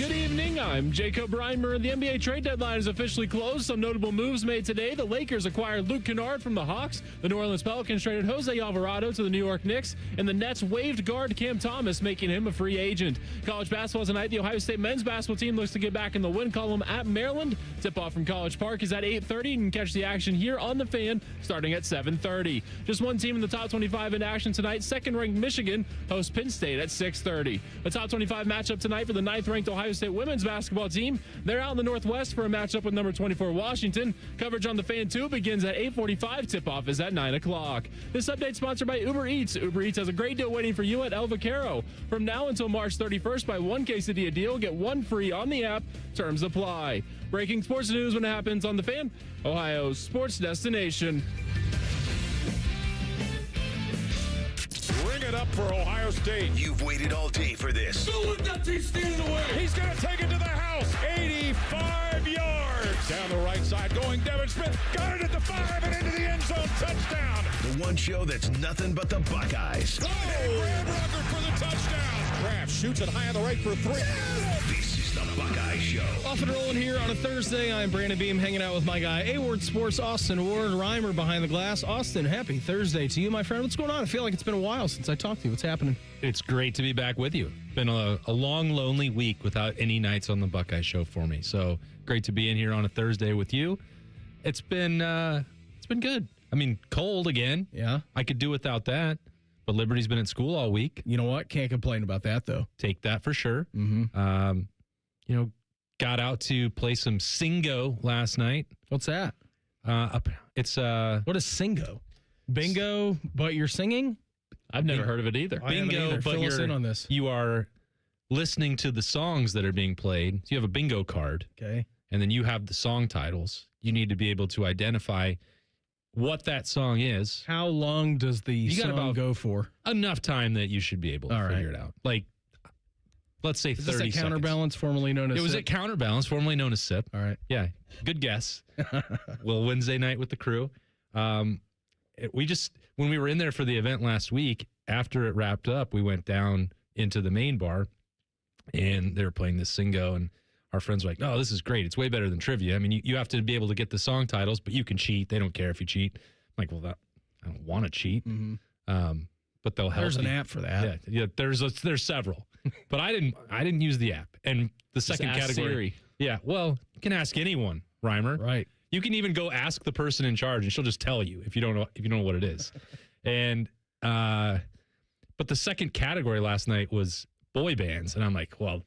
Good evening. I'm Jacob Reimer. The NBA trade deadline is officially closed. Some notable moves made today. The Lakers acquired Luke Kennard from the Hawks. The New Orleans Pelicans traded Jose Alvarado to the New York Knicks. And the Nets waived guard Cam Thomas, making him a free agent. College basketball tonight. The Ohio State men's basketball team looks to get back in the win column at Maryland. Tip-off from College Park is at 8:30. You can catch the action here on The Fan starting at 7:30. Just one team in the top 25 in action tonight. Second-ranked Michigan hosts Penn State at 6:30. A top 25 matchup tonight for the 9th-ranked Ohio State women's basketball team. They're out in the Northwest for a matchup with number 24 Washington. Coverage on The Fan 2 begins at 8:45. Tip-off is at 9 o'clock. This update sponsored by Uber Eats. Uber Eats has a great deal waiting for you at El Vaquero. From now until March 31st, buy one quesadilla deal, get one free on the app. Terms apply. Breaking sports news when it happens on The Fan, Ohio's sports destination. Bring it up for Ohio State. You've waited all day for this. Don't let that team stand in the way. He's going to take it to the house. 85 yards. Down the right side going Devin Smith. Got it at the 5 and into the end zone. Touchdown. The one show that's nothing but the Buckeyes. Oh! And Graham Rucker for the touchdown. Kraft shoots it high on the right for 3. This is the Buckeye Show. Off and rolling here on a Thursday. I'm Brandon Beam hanging out with my guy, A-Ward Sports, Austin Ward, Reimer behind the glass. Austin, happy Thursday to you, my friend. What's going on? I feel like it's been a while since I talked to you. What's happening? It's great to be back with you. Been a long, lonely week without any nights on the Buckeye Show for me. So great to be in here on a Thursday with you. It's been good. I mean, cold again. Yeah. I could do without that. But Liberty's been at school all week. You know what? Can't complain about that, though. Take that for sure. Mm-hmm. Got out to play some Singo last night. What's that? It's What is Singo? Bingo, but you're singing? I've never heard of it either. bingo, but Fill us in on this. you are listening to the songs that are being played. So you have a bingo card. Okay. And then you have the song titles. You need to be able to identify what that song is. How long does the got song about go for? Enough time that you should be able to All figure right. it out. Like, let's say Is 30 this seconds. a Counterbalance, formerly known as It was SIP? at Counterbalance, formerly known as SIP. All right. Yeah, good guess. Well, Wednesday night with the crew. When we were in there for the event last week, after it wrapped up, we went down into the main bar, and they were playing this Singo, and our friends were like, "Oh, this is great. It's way better than trivia. I mean, you have to be able to get the song titles, but you can cheat. They don't care if you cheat." I'm like, "Well, I don't want to cheat." Mm-hmm. But they'll help. There's an you. app for that. Yeah. There's several, but I didn't use the app. And the second ask category, Siri. yeah. Well, you can ask anyone, Reimer. Right. You can even go ask the person in charge, and she'll just tell you if you don't know what it is. And but the second category last night was boy bands, and I'm like, well,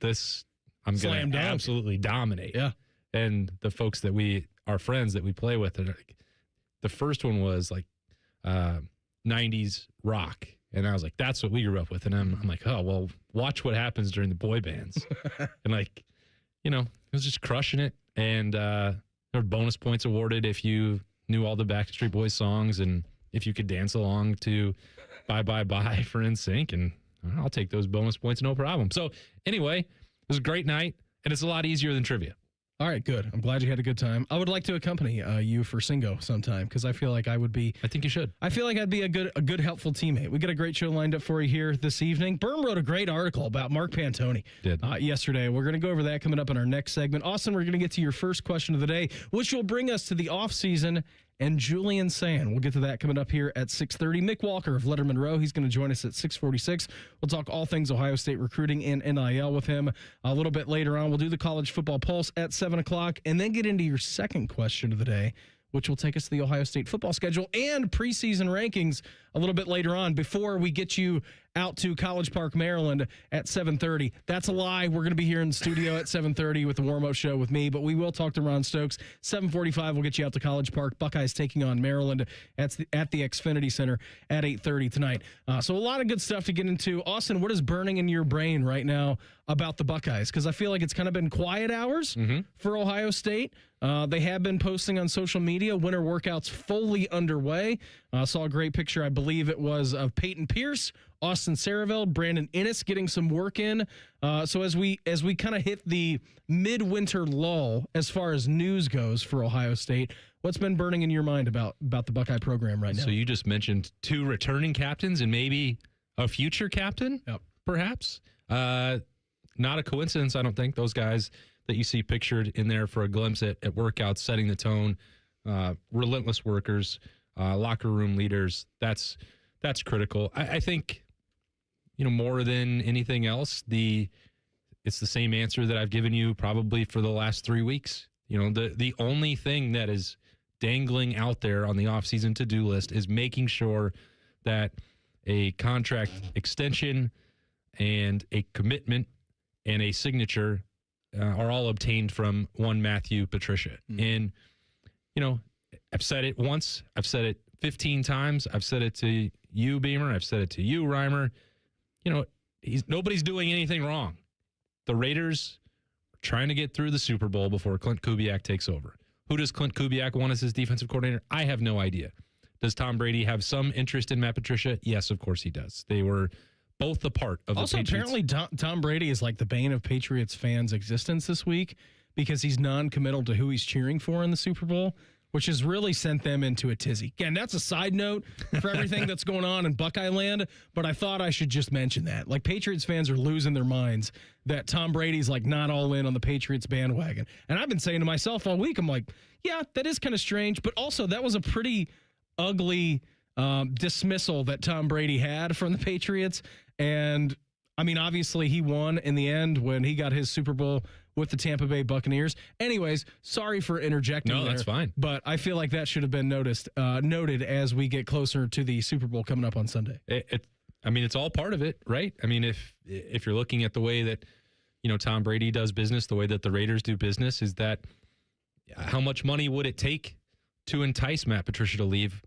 I'm Slam going to dunk. absolutely dominate. Yeah. And the folks our friends that we play with, are like, the first one was like 90s rock. And I was like, that's what we grew up with. And I'm like, oh, well, watch what happens during the boy bands. And like, it was just crushing it. And there were bonus points awarded if you knew all the Backstreet Boys songs and if you could dance along to Bye Bye Bye for NSYNC. And I'll take those bonus points, no problem. So anyway, it was a great night, and it's a lot easier than trivia. All right, good. I'm glad you had a good time. I would like to accompany you for Singo sometime because I feel like I think you should. I feel like I'd be a good, helpful teammate. We got a great show lined up for you here this evening. Berm wrote a great article about Mark Pantoni yesterday. We're going to go over that coming up in our next segment. Austin, we're going to get to your first question of the day, which will bring us to the offseason and Julian Sayin. We'll get to that coming up here at 6:30. Mick Walker of Lettermen Row, he's going to join us at 6:46. We'll talk all things Ohio State recruiting and NIL with him a little bit later on. We'll do the college football pulse at 7 o'clock and then get into your second question of the day, which will take us to the Ohio State football schedule and preseason rankings a little bit later on before we get you out to College Park, Maryland at 7:30. That's a lie. We're going to be here in the studio at 7:30 with the warm-up show with me, but we will talk to Ron Stokes. 7:45, we'll get you out to College Park. Buckeyes taking on Maryland at the Xfinity Center at 8:30 tonight. So a lot of good stuff to get into. Austin, what is burning in your brain right now about the Buckeyes? Because I feel like it's kind of been quiet hours for Ohio State. They have been posting on social media. Winter workouts fully underway. Saw a great picture, I believe it was, of Peyton Pierce, Austin Saraville, Brandon Innes getting some work in. So as we kind of hit the midwinter lull as far as news goes for Ohio State, what's been burning in your mind about the Buckeye program right now? So you just mentioned 2 returning captains and maybe a future captain, Yep. perhaps. not a coincidence, I don't think. Those guys that you see pictured in there for a glimpse at workouts, setting the tone, relentless workers, locker room leaders, that's critical. I think, more than anything else, it's the same answer that I've given you probably for the last 3 weeks. The only thing that is dangling out there on the offseason to-do list is making sure that a contract extension and a commitment and a signature are all obtained from one Matthew Patricia. And, I've said it once. I've said it 15 times. I've said it to you, Beamer. I've said it to you, Reimer. Nobody's doing anything wrong. The Raiders are trying to get through the Super Bowl before Clint Kubiak takes over. Who does Clint Kubiak want as his defensive coordinator? I have no idea. Does Tom Brady have some interest in Matt Patricia? Yes, of course he does. They were both a part of the Patriots. Apparently Tom Brady is like the bane of Patriots fans' existence this week because he's non-committal to who he's cheering for in the Super Bowl, which has really sent them into a tizzy. Again, that's a side note for everything that's going on in Buckeye land, but I thought I should just mention that. Like, Patriots fans are losing their minds that Tom Brady's like not all in on the Patriots bandwagon. And I've been saying to myself all week, I'm like, yeah, that is kind of strange, but also that was a pretty ugly dismissal that Tom Brady had from the Patriots. And I mean, obviously he won in the end when he got his Super Bowl with the Tampa Bay Buccaneers. Anyways, sorry for interjecting. No, that's fine. But I feel like that should have been noted as we get closer to the Super Bowl coming up on Sunday. It's all part of it, right? I mean, if you're looking at the way that, Tom Brady does business, the way that the Raiders do business, is that how much money would it take to entice Matt Patricia to leave?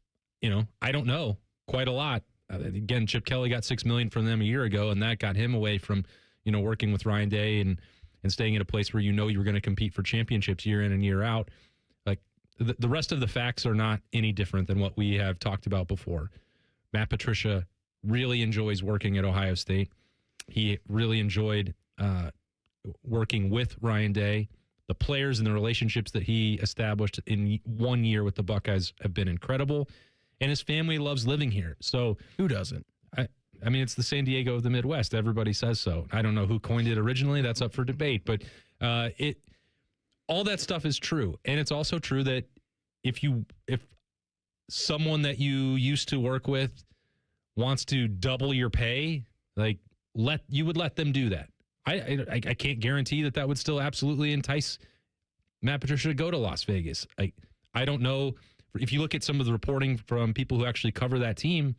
I don't know. Quite a lot. Again, Chip Kelly got $6 million from them a year ago, and that got him away from, working with Ryan Day and staying in a place where you were going to compete for championships year in and year out. Like, the rest of the facts are not any different than what we have talked about before. Matt Patricia really enjoys working at Ohio State. He really enjoyed working with Ryan Day. The players and the relationships that he established in 1 year with the Buckeyes have been incredible. And his family loves living here. So who doesn't? I mean, it's the San Diego of the Midwest. Everybody says so. I don't know who coined it originally. That's up for debate. But all that stuff is true. And it's also true that if someone that you used to work with wants to double your pay, you would let them do that. I can't guarantee that would still absolutely entice Matt Patricia to go to Las Vegas. I don't know. If you look at some of the reporting from people who actually cover that team,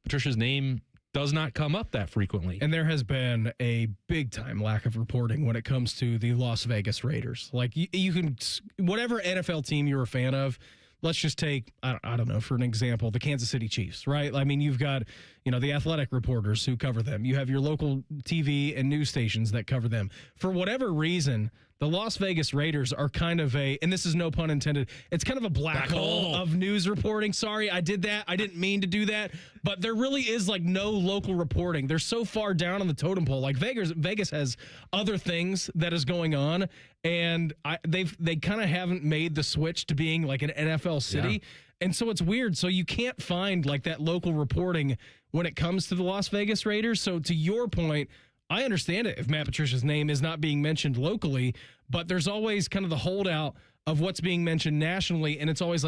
Patricia's name does not come up that frequently. And there has been a big time lack of reporting when it comes to the Las Vegas Raiders. Like, you can, whatever NFL team you're a fan of, let's just take, I don't know, for an example, the Kansas City Chiefs, right? I mean, you've got, the athletic reporters who cover them. You have your local TV and news stations that cover them. For whatever reason, the Las Vegas Raiders are kind of and this is no pun intended, it's kind of a black hole of news reporting. Sorry, I did that. I didn't mean to do that. But there really is no local reporting. They're so far down on the totem pole. Like, Vegas has other things that is going on, and they kind of haven't made the switch to being like an NFL city. Yeah. And so it's weird. So you can't find that local reporting when it comes to the Las Vegas Raiders. So to your point, I understand it if Matt Patricia's name is not being mentioned locally, but there's always kind of the holdout of what's being mentioned nationally, and it's always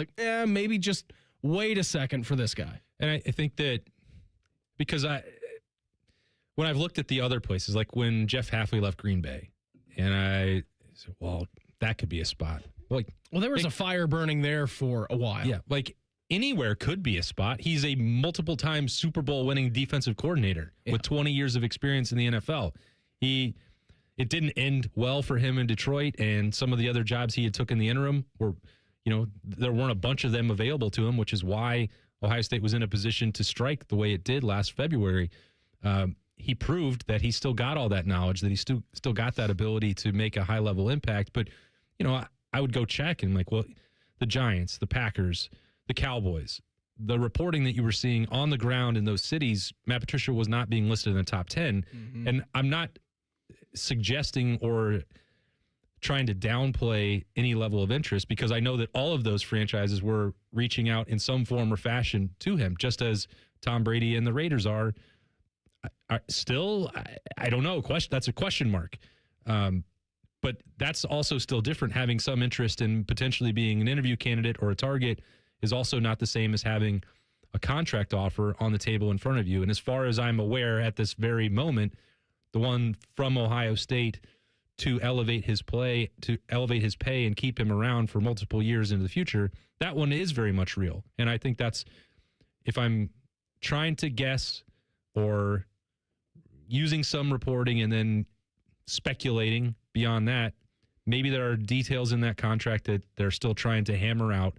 maybe just wait a second for this guy. And I think that because when I've looked at the other places, like when Jeff Hafley left Green Bay, and I said, well, that could be a spot. Well, there was a fire burning there for a while. Yeah, anywhere could be a spot. He's a multiple-time Super Bowl winning defensive coordinator with 20 years of experience in the NFL. It didn't end well for him in Detroit, and some of the other jobs he had took in the interim were, there weren't a bunch of them available to him, which is why Ohio State was in a position to strike the way it did last February. He proved that he still got all that knowledge, that he still got that ability to make a high-level impact. But, I would go check and the Giants, the Packers, the Cowboys, the reporting that you were seeing on the ground in those cities, Matt Patricia was not being listed in the top 10. Mm-hmm. And I'm not suggesting or trying to downplay any level of interest, because I know that all of those franchises were reaching out in some form or fashion to him, just as Tom Brady and the Raiders are. Still, I don't know. That's a question mark. But that's also still different. Having some interest in potentially being an interview candidate or a target is also not the same as having a contract offer on the table in front of you. And as far as I'm aware at this very moment, the one from Ohio State to elevate his pay and keep him around for multiple years into the future, that one is very much real. And I think that's, if I'm trying to guess or using some reporting and then speculating beyond that, maybe there are details in that contract that they're still trying to hammer out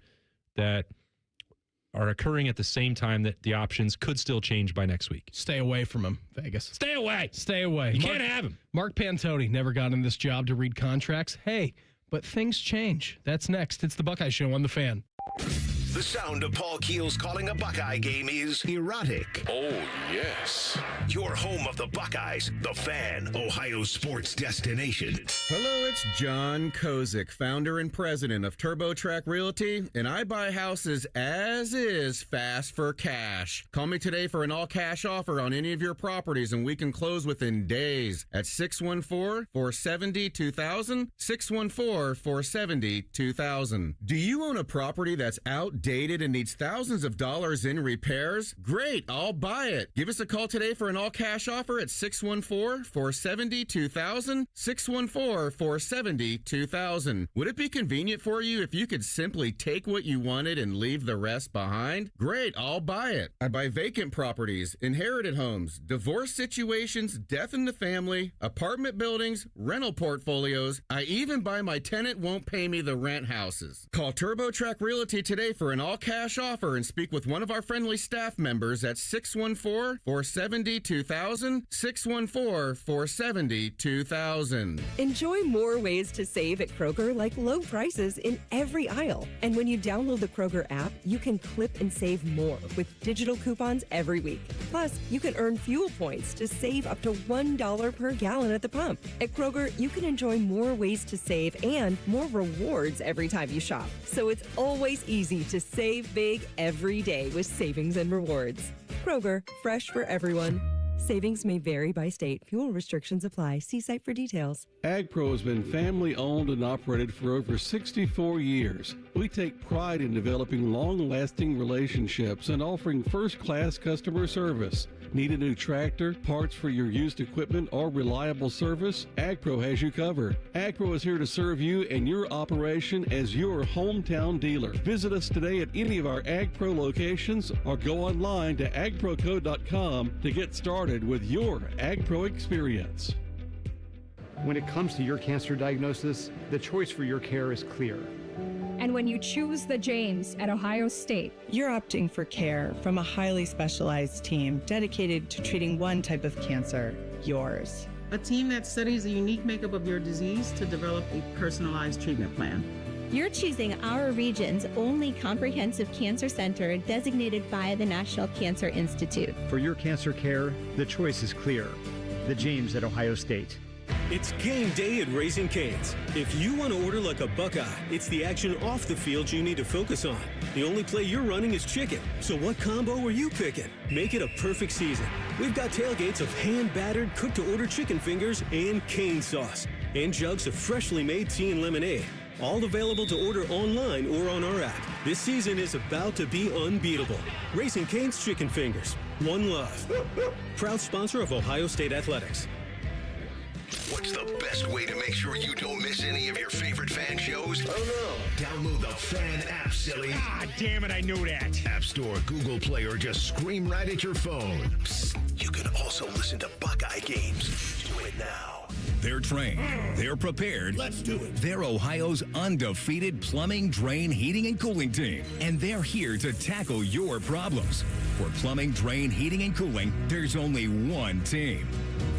that are occurring at the same time that the options could still change by next week. Stay away from him, Vegas. Stay away. Stay away. You can't have him. Mark Pantoni never got in this job to read contracts. Hey, but things change. That's next. It's the Buckeye Show on The Fan. The sound of Paul Keels calling a Buckeye game is erotic. Oh, yes. Your home of the Buckeyes, The Fan, Ohio sports destination. Hello, it's John Kozik, founder and president of TurboTrack Realty, and I buy houses as is, fast for cash. Call me today for an all-cash offer on any of your properties, and we can close within days at 614-470-2000, 614-470-2000. Do you own a property that's outdated and needs thousands of dollars in repairs? Great, I'll buy it. Give us a call today for an all-cash offer at 614-470-2000, 614-470-2000. Would it be convenient for you if you could simply take what you wanted and leave the rest behind? Great, I'll buy it. I buy vacant properties, inherited homes, divorce situations, death in the family, apartment buildings, rental portfolios. I even buy my tenant won't pay me the rent houses. Call TurboTrack Realty today for an all-cash offer and speak with one of our friendly staff members at 614-470-2000, 614-470-2000. Enjoy more ways to save at Kroger, like low prices in every aisle. And when you download the Kroger app, you can clip and save more with digital coupons every week. Plus, you can earn fuel points to save up to $1 per gallon at the pump. At Kroger, you can enjoy more ways to save and more rewards every time you shop. So it's always easy to save big every day with savings and rewards. Kroger, fresh for everyone. Savings may vary by state. Fuel restrictions apply. See site for details. AgPro has been family owned and operated for over 64 years. We take pride in developing long-lasting relationships and offering first-class customer service. Need a new tractor, parts for your used equipment, or reliable service? AgPro has you covered. AgPro is here to serve you and your operation as your hometown dealer. Visit us today at any of our AgPro locations or go online to agproco.com to get started with your AgPro experience. When it comes to your cancer diagnosis, the choice for your care is clear. And when you choose the James at Ohio State, you're opting for care from a highly specialized team dedicated to treating one type of cancer, yours. A team that studies the unique makeup of your disease to develop a personalized treatment plan. You're choosing our region's only comprehensive cancer center designated by the National Cancer Institute. For your cancer care, the choice is clear. The James at Ohio State. It's game day at Raising Cane's. If you want to order like a Buckeye, it's the action off the field you need to focus on. The only play you're running is chicken. So what combo are you picking? Make it a perfect season. We've got tailgates of hand-battered, cooked-to-order chicken fingers and cane sauce. And jugs of freshly made tea and lemonade. All available to order online or on our app. This season is about to be unbeatable. Raising Cane's Chicken Fingers. One love. Proud sponsor of Ohio State Athletics. What's the best way to make sure you don't miss any of your favorite fan shows? Oh no. Download the Fan app, silly. Ah, damn it, I knew that. App Store, Google Play, or just scream right at your phone. Psst, you can also listen to Buckeye games. Do it now. They're trained. They're prepared. Let's do it. They're Ohio's undefeated plumbing, drain, heating, and cooling team. And they're here to tackle your problems. For plumbing, drain, heating, and cooling, there's only one team.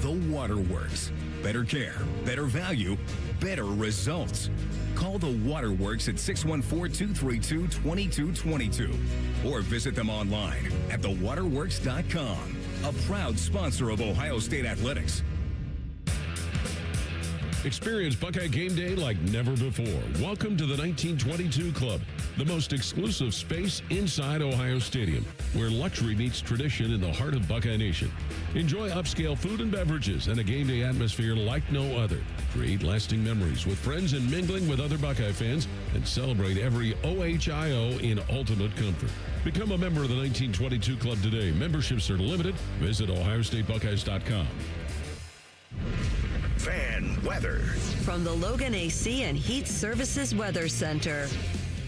The Waterworks. Better care, better value, better results. Call the Waterworks at 614-232-2222 or visit them online at thewaterworks.com. A proud sponsor of Ohio State Athletics. Experience Buckeye Game Day like never before. Welcome to the 1922 Club, the most exclusive space inside Ohio Stadium, where luxury meets tradition in the heart of Buckeye Nation. Enjoy upscale food and beverages and a game day atmosphere like no other. Create lasting memories with friends and mingling with other Buckeye fans, and celebrate every OHIO in ultimate comfort. Become a member of the 1922 Club today. Memberships are limited. Visit OhioStateBuckeyes.com. Fan weather from the Logan AC and Heat Services Weather Center.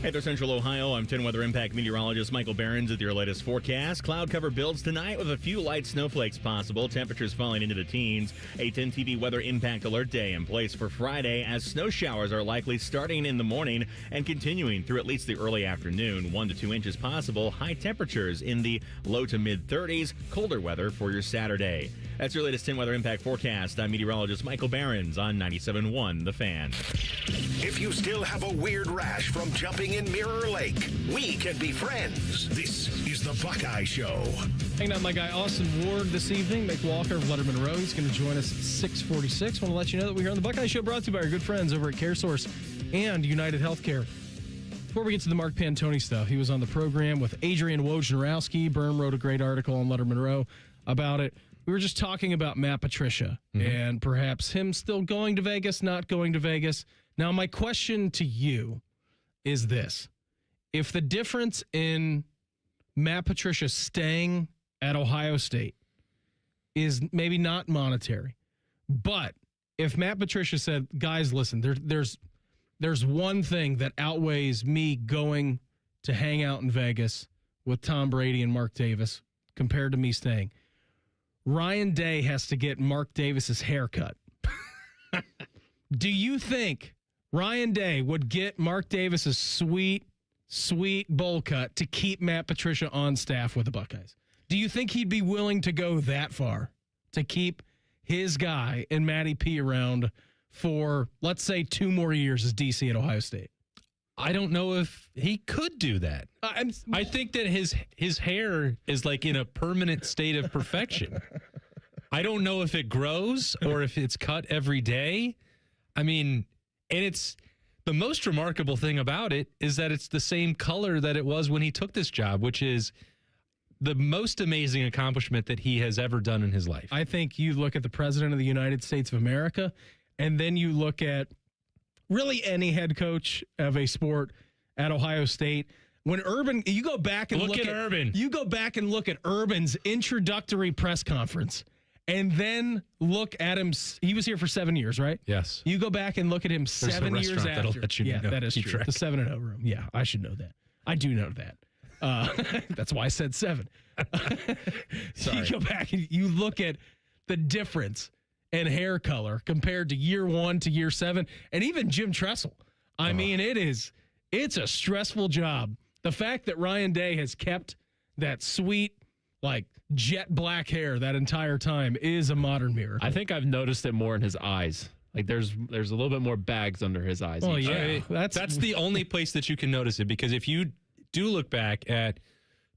Hey there, Central Ohio. I'm 10 Weather Impact meteorologist Michael Behrens with your latest forecast. Cloud cover builds tonight with a few light snowflakes possible. Temperatures falling into the teens. A 10 TV Weather Impact Alert Day in place for Friday as snow showers are likely starting in the morning and continuing through at least the early afternoon. 1 to 2 inches possible. High temperatures in the low to mid 30s. Colder weather for your Saturday. That's your latest 10 Weather Impact forecast. I'm meteorologist Michael Behrens on 97.1 The Fan. If you still have a weird rash from jumping in Mirror Lake, we can be friends. This is the Buckeye Show. Hanging out with my guy Austin Ward this evening. Mick Walker of Lettermen Row. He's going to join us at 6:46. Want to let you know that we're here on the Buckeye Show, brought to you by our good friends over at CareSource and United Healthcare. Before we get to the Mark Pantoni stuff, he was on the program with Adrian Wojnarowski. Berm wrote a great article on Lettermen Row about it. We were just talking about Matt Patricia and perhaps him still going to Vegas, not going to Vegas. Now, my question to you is this. If the difference in Matt Patricia staying at Ohio State is maybe not monetary, but if Matt Patricia said, guys, listen, there's one thing that outweighs me going to hang out in Vegas with Tom Brady and Mark Davis compared to me staying, Ryan Day has to get Mark Davis's haircut. Do you think Ryan Day would get Mark Davis's sweet bowl cut to keep Matt Patricia on staff with the Buckeyes? Do you think he'd be willing to go that far to keep his guy and Matty P around for, let's say, 2 more years as DC at Ohio State? I don't know if he could do that. I think that his hair is like in a permanent state of perfection. I don't know if it grows or if it's cut every day. I mean, and it's the most remarkable thing about it is that it's the same color that it was when he took this job, which is the most amazing accomplishment that he has ever done in his life. I think you look at the president of the United States of America, and then you look at really any head coach of a sport at Ohio State. When Urban, you go back and look at Urban. You go back and look at Urban's introductory press conference, and then look at him. He was here for 7 years, right? Yes. You go back and look at him 7 years after. That'll let you know, that is true. track. The 7-0 room. Yeah, I should know that. I do know that. That's why I said 7. You go back and you look at the difference and hair color compared to year 1 to year 7, and even Jim Tressel. I mean, it's a stressful job. The fact that Ryan Day has kept that sweet, like, jet black hair that entire time is a modern miracle. I think I've noticed it more in his eyes. Like there's a little bit more bags under his eyes. Oh, yeah. That's the only place that you can notice it, because if you do look back at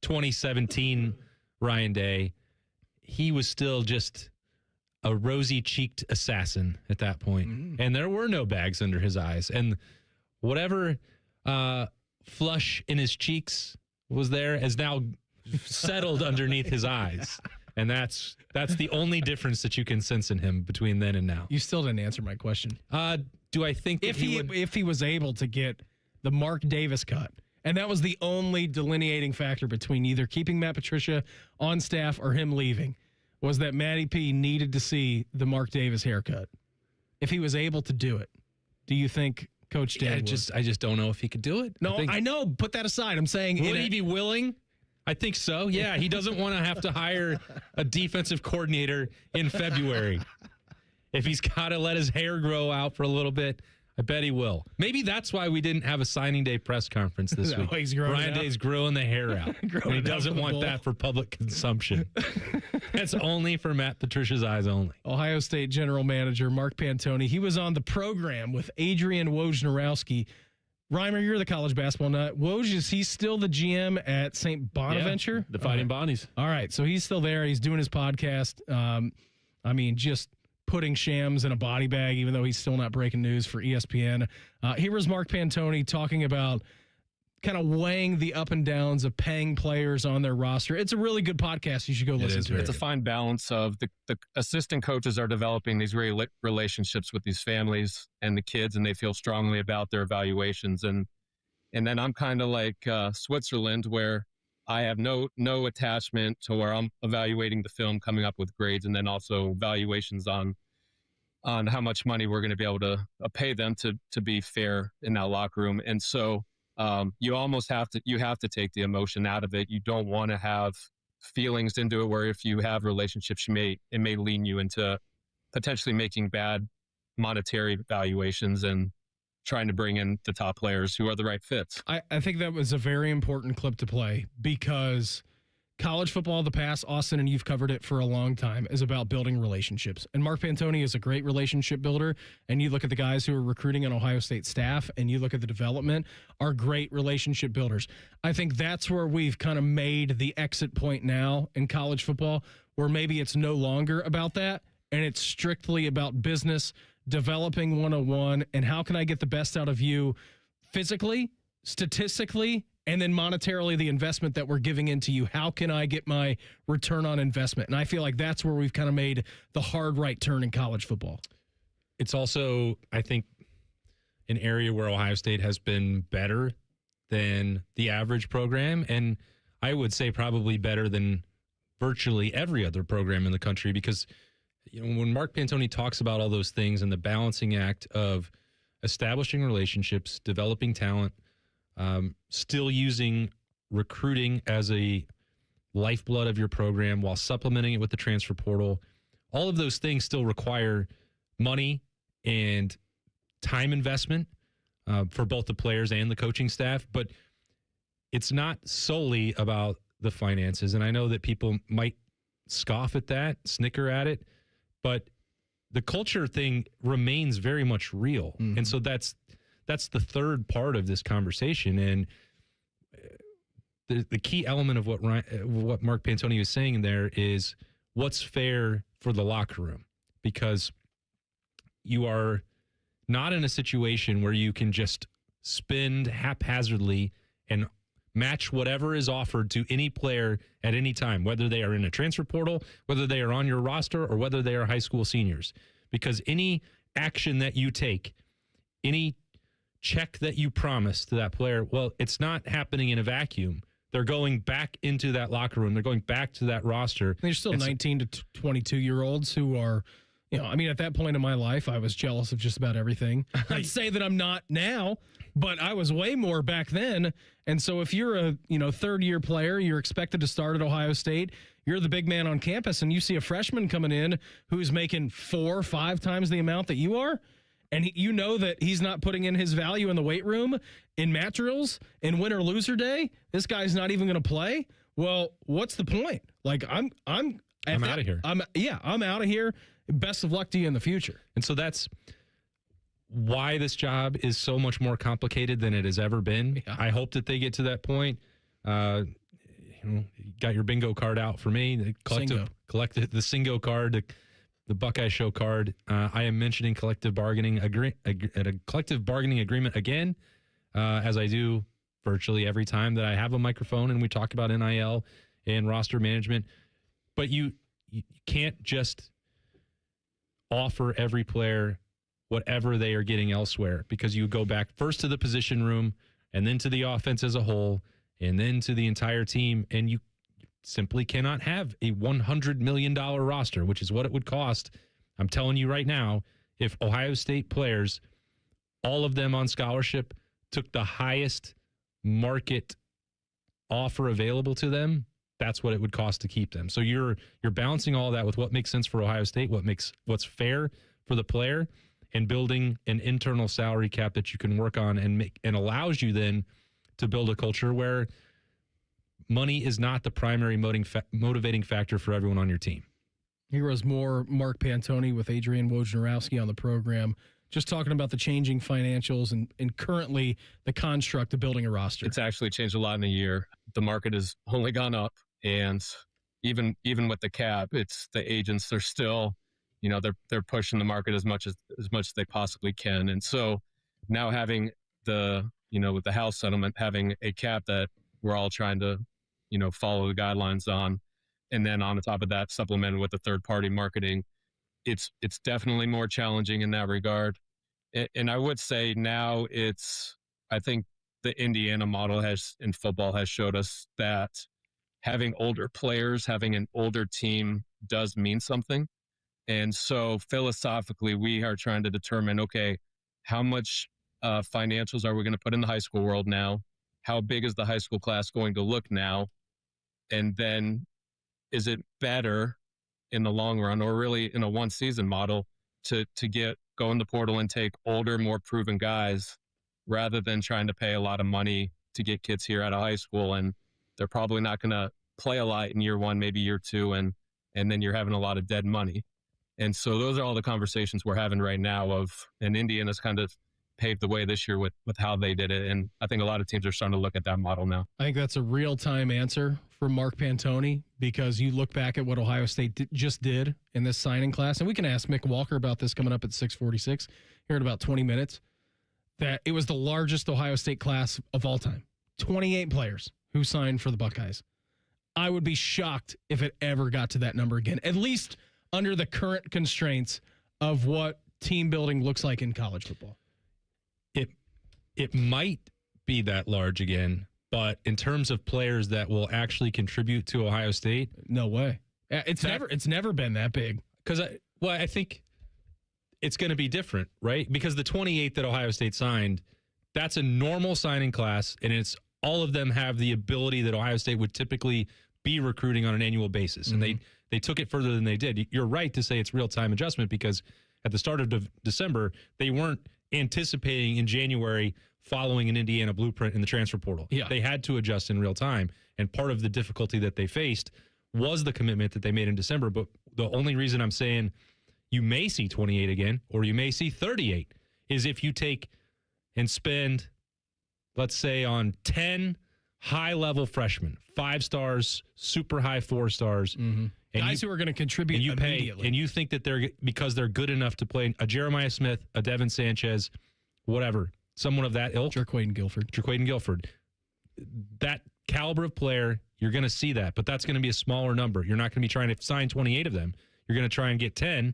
2017 Ryan Day, he was still just a rosy-cheeked assassin at that point. And there were no bags under his eyes. And whatever flush in his cheeks was there has now settled underneath his eyes. And that's the only difference that you can sense in him between then and now. You still didn't answer my question. Do I think that if he was able to get the Mark Davis cut, and that was the only delineating factor between either keeping Matt Patricia on staff or him leaving, was that Matty P needed to see the Mark Davis haircut. If he was able to do it, do you think Coach Day would? I just don't know if he could do it. No, I know. Put that aside. I'm saying, would he be willing? I think so. Yeah, he doesn't want to have to hire a defensive coordinator in February. If he's got to let his hair grow out for a little bit, I bet he will. Maybe that's why we didn't have a signing day press conference this week. Ryan Day's growing the hair out. And he doesn't want that for public consumption. That's only for Matt Patricia's eyes only. Ohio State general manager Mark Pantoni, he was on the program with Adrian Wojnarowski. Reimer, you're the college basketball nut. Woj, is he still the GM at St. Bonaventure? Yeah, the Fighting Bonnies. All right, so he's still there. He's doing his podcast. Just putting Shams in a body bag, even though he's still not breaking news for ESPN. Here was Mark Pantoni talking about kind of weighing the up and downs of paying players on their roster. It's a really good podcast. You should go listen to it. It's a fine balance of the assistant coaches are developing these relationships with these families and the kids, and they feel strongly about their evaluations. And then I'm kind of like Switzerland, where I have no attachment to where I'm evaluating the film, coming up with grades, and then also valuations on how much money we're going to be able to pay them to be fair in that locker room. And so you almost have to take the emotion out of it. You don't want to have feelings into it, where if you have relationships, it may lean you into potentially making bad monetary valuations and trying to bring in the top players who are the right fits. I think that was a very important clip to play, because college football of the past, Austin, and you've covered it for a long time, is about building relationships. And Mark Pantoni is a great relationship builder. And you look at the guys who are recruiting on Ohio State staff, and you look at the development, are great relationship builders. I think that's where we've kind of made the exit point now in college football, where maybe it's no longer about that, and it's strictly about business, developing 101, and how can I get the best out of you physically, statistically, and then monetarily, the investment that we're giving into you. How can I get my return on investment? And I feel like that's where we've kind of made the hard right turn in college football. It's also, I think, an area where Ohio State has been better than the average program. And I would say probably better than virtually every other program in the country, because when Mark Pantoni talks about all those things and the balancing act of establishing relationships, developing talent, still using recruiting as a lifeblood of your program while supplementing it with the transfer portal, all of those things still require money and time investment for both the players and the coaching staff. But it's not solely about the finances. And I know that people might scoff at that, snicker at it, but the culture thing remains very much real. Mm-hmm. And so that's the third part of this conversation. And the key element of what Mark Pantoni was saying there is what's fair for the locker room, because you are not in a situation where you can just spend haphazardly and match whatever is offered to any player at any time, whether they are in a transfer portal, whether they are on your roster, or whether they are high school seniors. Because any action that you take, any check that you promise to that player, well, it's not happening in a vacuum. They're going back into that locker room. They're going back to that roster. There's still 19 to 22-year-olds who are, at that point in my life, I was jealous of just about everything. I'd say that I'm not now, but I was way more back then. And so if you're a, third-year player, you're expected to start at Ohio State, you're the big man on campus, and you see a freshman coming in who's making 4 or 5 times the amount that you are, and you know that he's not putting in his value in the weight room, in mat drills, in win or loser day. This guy's not even going to play. Well, what's the point? Like, I'm out of here. I'm out of here. Best of luck to you in the future. And so that's why this job is so much more complicated than it has ever been. Yeah. I hope that they get to that point. You got your bingo card out for me. The collective the Singo card, the Buckeye Show card. I am mentioning collective bargaining a collective bargaining agreement again, as I do virtually every time that I have a microphone and we talk about NIL and roster management. But you can't just offer every player whatever they are getting elsewhere, because you go back first to the position room and then to the offense as a whole and then to the entire team. And you simply cannot have a $100 million roster, which is what it would cost. I'm telling you right now, if Ohio State players, all of them on scholarship, took the highest market offer available to them, that's what it would cost to keep them. So you're balancing all that with what makes sense for Ohio State, what's fair for the player, and building an internal salary cap that you can work on and allows you then to build a culture where money is not the primary motivating factor for everyone on your team. Here was more Mark Pantoni with Adrian Wojnarowski on the program, just talking about the changing financials and currently the construct of building a roster. It's actually changed a lot in a year. The market has only gone up, and even with the cap, it's the agents are still, they're pushing the market as much as they possibly can. And so now having with the House settlement, having a cap that we're all trying to, follow the guidelines on, and then on the top of that, supplemented with the third-party marketing, it's definitely more challenging in that regard. And I would say now I think the Indiana model in football has showed us that having older players, having an older team does mean something. And so philosophically, we are trying to determine, okay, how much financials are we going to put in the high school world now? How big is the high school class going to look now? And then is it better in the long run, or really in a one-season model, to go in the portal and take older, more proven guys rather than trying to pay a lot of money to get kids here out of high school, and they're probably not going to play a lot in year one, maybe year two, and then you're having a lot of dead money. And so those are all the conversations we're having right now and Indiana's kind of paved the way this year with how they did it. And I think a lot of teams are starting to look at that model now. I think that's a real-time answer from Mark Pantoni, because you look back at what Ohio State just did in this signing class, and we can ask Mick Walker about this coming up at 6:46 here in about 20 minutes, that it was the largest Ohio State class of all time. 28 players who signed for the Buckeyes. I would be shocked if it ever got to that number again, at least under the current constraints of what team building looks like in college football. It might be that large again, but in terms of players that will actually contribute to Ohio State, no way. It's never been that big. Because I think it's going to be different, right? Because the 28 that Ohio State signed, that's a normal signing class, and it's all of them have the ability that Ohio State would typically be recruiting on an annual basis, and they took it further than they did. You're right to say it's real-time adjustment, because at the start of December, they weren't anticipating in January following an Indiana blueprint in the transfer portal. Yeah. They had to adjust in real time, and part of the difficulty that they faced was the commitment that they made in December. But the only reason I'm saying you may see 28 again, or you may see 38, is if you take and spend, let's say, on 10 high-level freshmen, 5 stars, super high 4 stars, and guys who are going to contribute immediately. And you think that because they're good enough to play a Jeremiah Smith, a Devin Sanchez, whatever, someone of that ilk. Jerquaden Guilford. That caliber of player, you're going to see that, but that's going to be a smaller number. You're not going to be trying to sign 28 of them. You're going to try and get 10,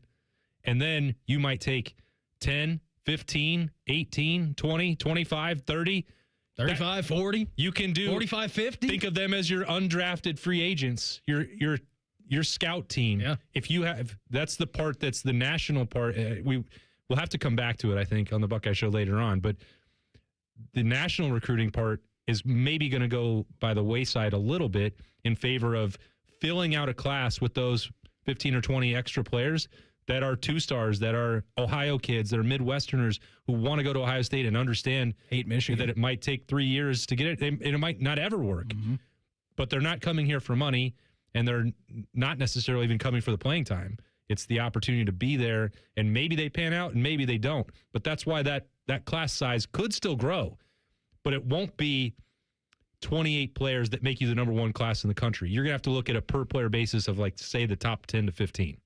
and then you might take 10, 15, 18, 20, 25, 30, 35, 40. You can do 45, 50. Think of them as your undrafted free agents, your scout team. Yeah. If you have, that's the part that's the national part. We'll have to come back to it, I think, on the Buckeye Show later on. But the national recruiting part is maybe going to go by the wayside a little bit in favor of filling out a class with those 15 or 20 extra players that are 2-stars, that are Ohio kids, that are Midwesterners who want to go to Ohio State and understand that it might take 3 years to get it, and it might not ever work. Mm-hmm. But they're not coming here for money, and they're not necessarily even coming for the playing time. It's the opportunity to be there, and maybe they pan out and maybe they don't. But that's why that class size could still grow, but it won't be 28 players that make you the number one class in the country. You're going to have to look at a per-player basis of, like, say, the top 10 to 15.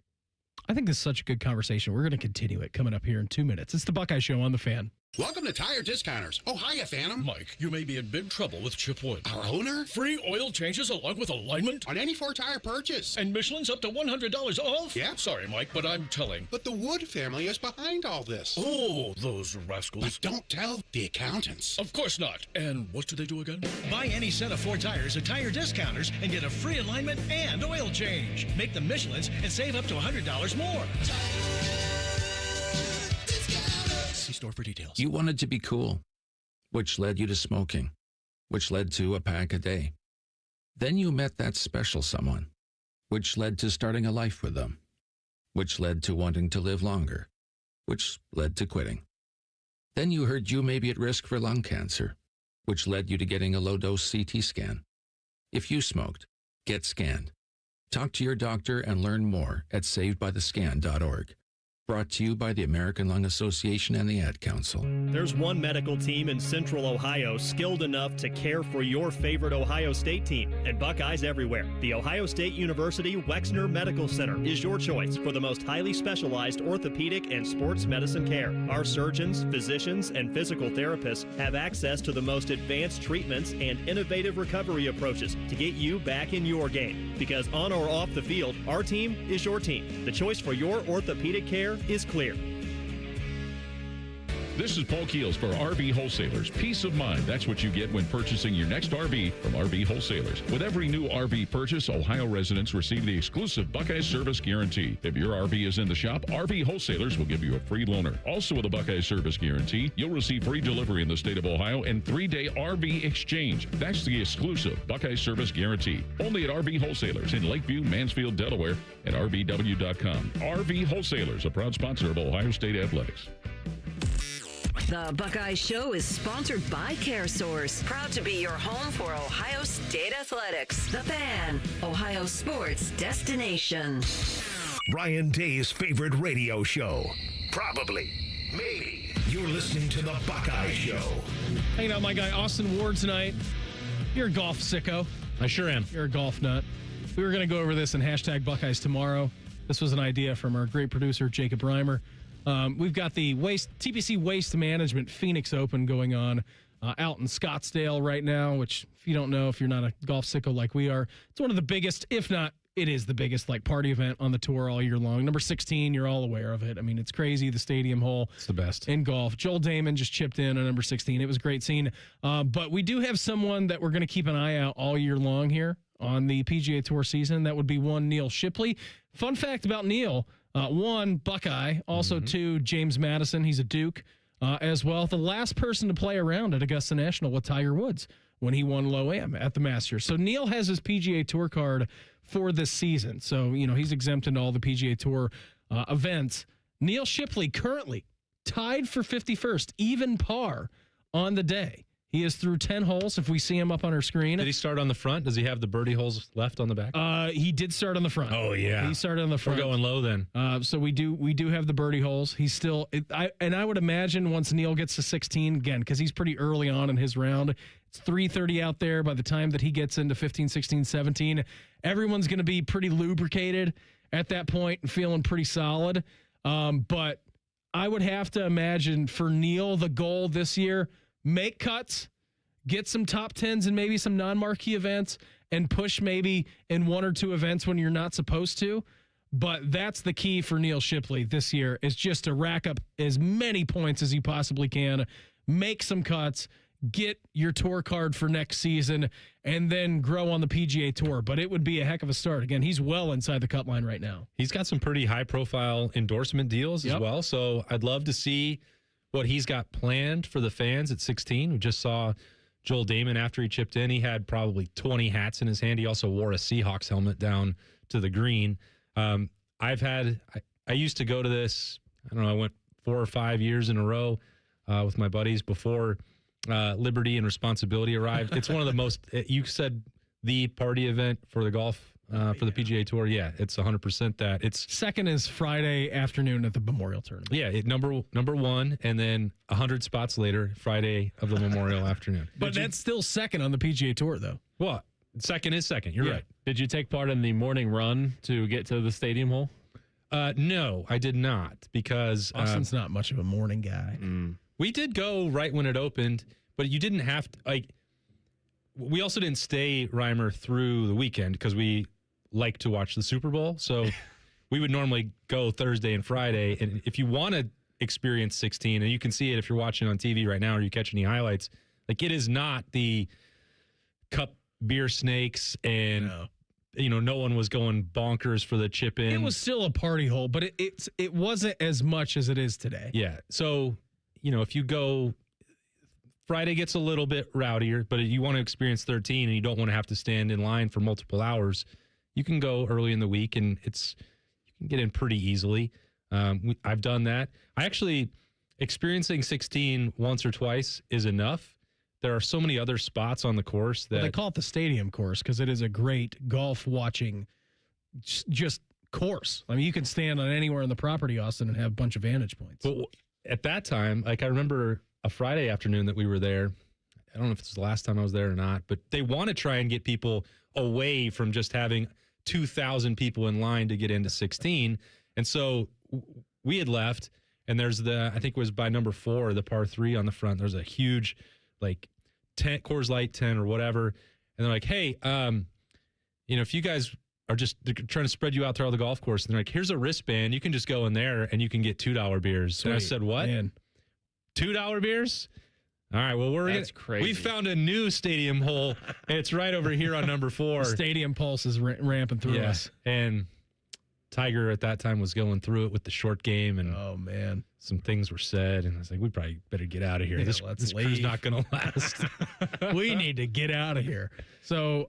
I think this is such a good conversation. We're going to continue it coming up here in 2 minutes. It's the Buckeye Show on The Fan. Welcome to Tire Discounters. Oh, hiya, Phantom. Mike, you may be in big trouble with Chip Wood. Our owner? Free oil changes along with alignment? On any 4-tire purchase. And Michelin's up to $100 off? Yeah. Sorry, Mike, but I'm telling. But the Wood family is behind all this. Oh, those rascals. But don't tell the accountants. Of course not. And what do they do again? Buy any set of 4 tires at Tire Discounters and get a free alignment and oil change. Make them Michelin's and save up to $100 more. See store for details. You wanted to be cool, which led you to smoking, which led to a pack a day. Then you met that special someone, which led to starting a life with them, which led to wanting to live longer, which led to quitting. Then you heard you may be at risk for lung cancer, which led you to getting a low-dose CT scan. If you smoked, get scanned. Talk to your doctor and learn more at savedbythescan.org. Brought to you by the American Lung Association and the Ad Council. There's one medical team in Central Ohio skilled enough to care for your favorite Ohio State team, and Buckeyes everywhere. The Ohio State University Wexner Medical Center is your choice for the most highly specialized orthopedic and sports medicine care. Our surgeons, physicians, and physical therapists have access to the most advanced treatments and innovative recovery approaches to get you back in your game. Because on or off the field, our team is your team. The choice for your orthopedic care is clear. This is Paul Keels for RV Wholesalers. Peace of mind. That's what you get when purchasing your next RV from RV Wholesalers. With every new RV purchase, Ohio residents receive the exclusive Buckeye Service Guarantee. If your RV is in the shop, RV Wholesalers will give you a free loaner. Also with a Buckeye Service Guarantee, you'll receive free delivery in the state of Ohio and 3-day RV exchange. That's the exclusive Buckeye Service Guarantee. Only at RV Wholesalers in Lakeview, Mansfield, Delaware, and RVW.com. RV Wholesalers, a proud sponsor of Ohio State Athletics. The Buckeye Show is sponsored by CareSource, proud to be your home for Ohio State Athletics. The Fan, Ohio sports destination. Ryan Day's favorite radio show. Probably. Maybe. You're listening to the Buckeye Show. Hanging out with my guy Austin Ward tonight. You're a golf sicko. I sure am. You're a golf nut. We were going to go over this in hashtag Buckeyes tomorrow. This was an idea from our great producer, Jacob Reimer. We've got the TPC Waste Management Phoenix Open going on out in Scottsdale right now, which if you don't know, if you're not a golf sicko like we are, it's one of the biggest, if not, it is the biggest party event on the tour all year long. Number 16, you're all aware of it. I mean, it's crazy. The stadium hole. It's the best. In golf. Joel Damon just chipped in on number 16. It was a great scene. But we do have someone that we're going to keep an eye out all year long here on the PGA Tour season. That would be one Neil Shipley. Fun fact about Neil. One, Buckeye. Also, two, James Madison. He's a Duke as well. The last person to play around at Augusta National with Tiger Woods when he won Low-Am at the Masters. So Neil has his PGA Tour card for this season. So, he's exempt into all the PGA Tour events. Neil Shipley currently tied for 51st, even par on the day. He is through 10 holes. If we see him up on our screen. Did he start on the front? Does he have the birdie holes left on the back? He did start on the front. Oh, yeah. He started on the front. We're going low then. So we do have the birdie holes. He's still, I would imagine once Neil gets to 16, again, because he's pretty early on in his round, it's 3:30 out there. By the time that he gets into 15, 16, 17, everyone's going to be pretty lubricated at that point and feeling pretty solid. But I would have to imagine for Neil, the goal this year, make cuts, get some top 10s and maybe some non-marquee events, and push maybe in one or two events when you're not supposed to. But that's the key for Neil Shipley this year, is just to rack up as many points as you possibly can, make some cuts, get your tour card for next season, and then grow on the PGA Tour. But it would be a heck of a start. Again, he's well inside the cut line right now. He's got some pretty high-profile endorsement deals as well, so I'd love to see what he's got planned for the fans at 16. We just saw Joel Damon after he chipped in. He had probably 20 hats in his hand. He also wore a Seahawks helmet down to the green. I used to go to this, I went 4 or 5 years in a row with my buddies before Liberty and Responsibility arrived. It's one of the most, you said the party event for the golf, for the PGA Tour. Yeah, it's 100% that. It's second is Friday afternoon at the Memorial Tournament. Yeah, number one, and then 100 spots later, Friday of the Memorial afternoon. But that's still second on the PGA Tour, though. Well, second is second. You're right. Did you take part in the morning run to get to the stadium hole? No, I did not, because Austin's not much of a morning guy. We did go right when it opened, but you didn't have to, we also didn't stay, Reimer, through the weekend because we like to watch the Super Bowl. So we would normally go Thursday and Friday. And if you want to experience 16, and you can see it if you're watching on TV right now or you catch any highlights, it is not the cup beer snakes and no one was going bonkers for the chip in. It was still a party hole, but it wasn't as much as it is today. Yeah. So, if you go, Friday gets a little bit rowdier, but if you want to experience 13 and you don't want to have to stand in line for multiple hours, you can go early in the week and you can get in pretty easily. I've done that. Experiencing 16 once or twice is enough. There are so many other spots on the course that they call it the stadium course because it is a great golf watching, just course. I mean, you could stand on anywhere in the property, Austin, and have a bunch of vantage points. But at that time, like I remember a Friday afternoon that we were there. I don't know if it's the last time I was there or not, but they want to try and get people away from just having 2,000 people in line to get into 16. And so we had left, and there's I think it was by number 4, the par 3 on the front. There's a huge, like, tent, Coors Light tent or whatever. And they're like, hey, if you guys are just trying to spread you out throughout the golf course, and they're like, here's a wristband. You can just go in there and you can get $2 beers. Sweet. And I said, what? Man. $2 beers? All right, well, That's crazy. We found a new stadium hole, and it's right over here on number 4. The stadium pulse is ramping through us. And Tiger at that time was going through it with the short game, and oh man, some things were said, and I was like, we probably better get out of here. This crew's not going to last. We need to get out of here. So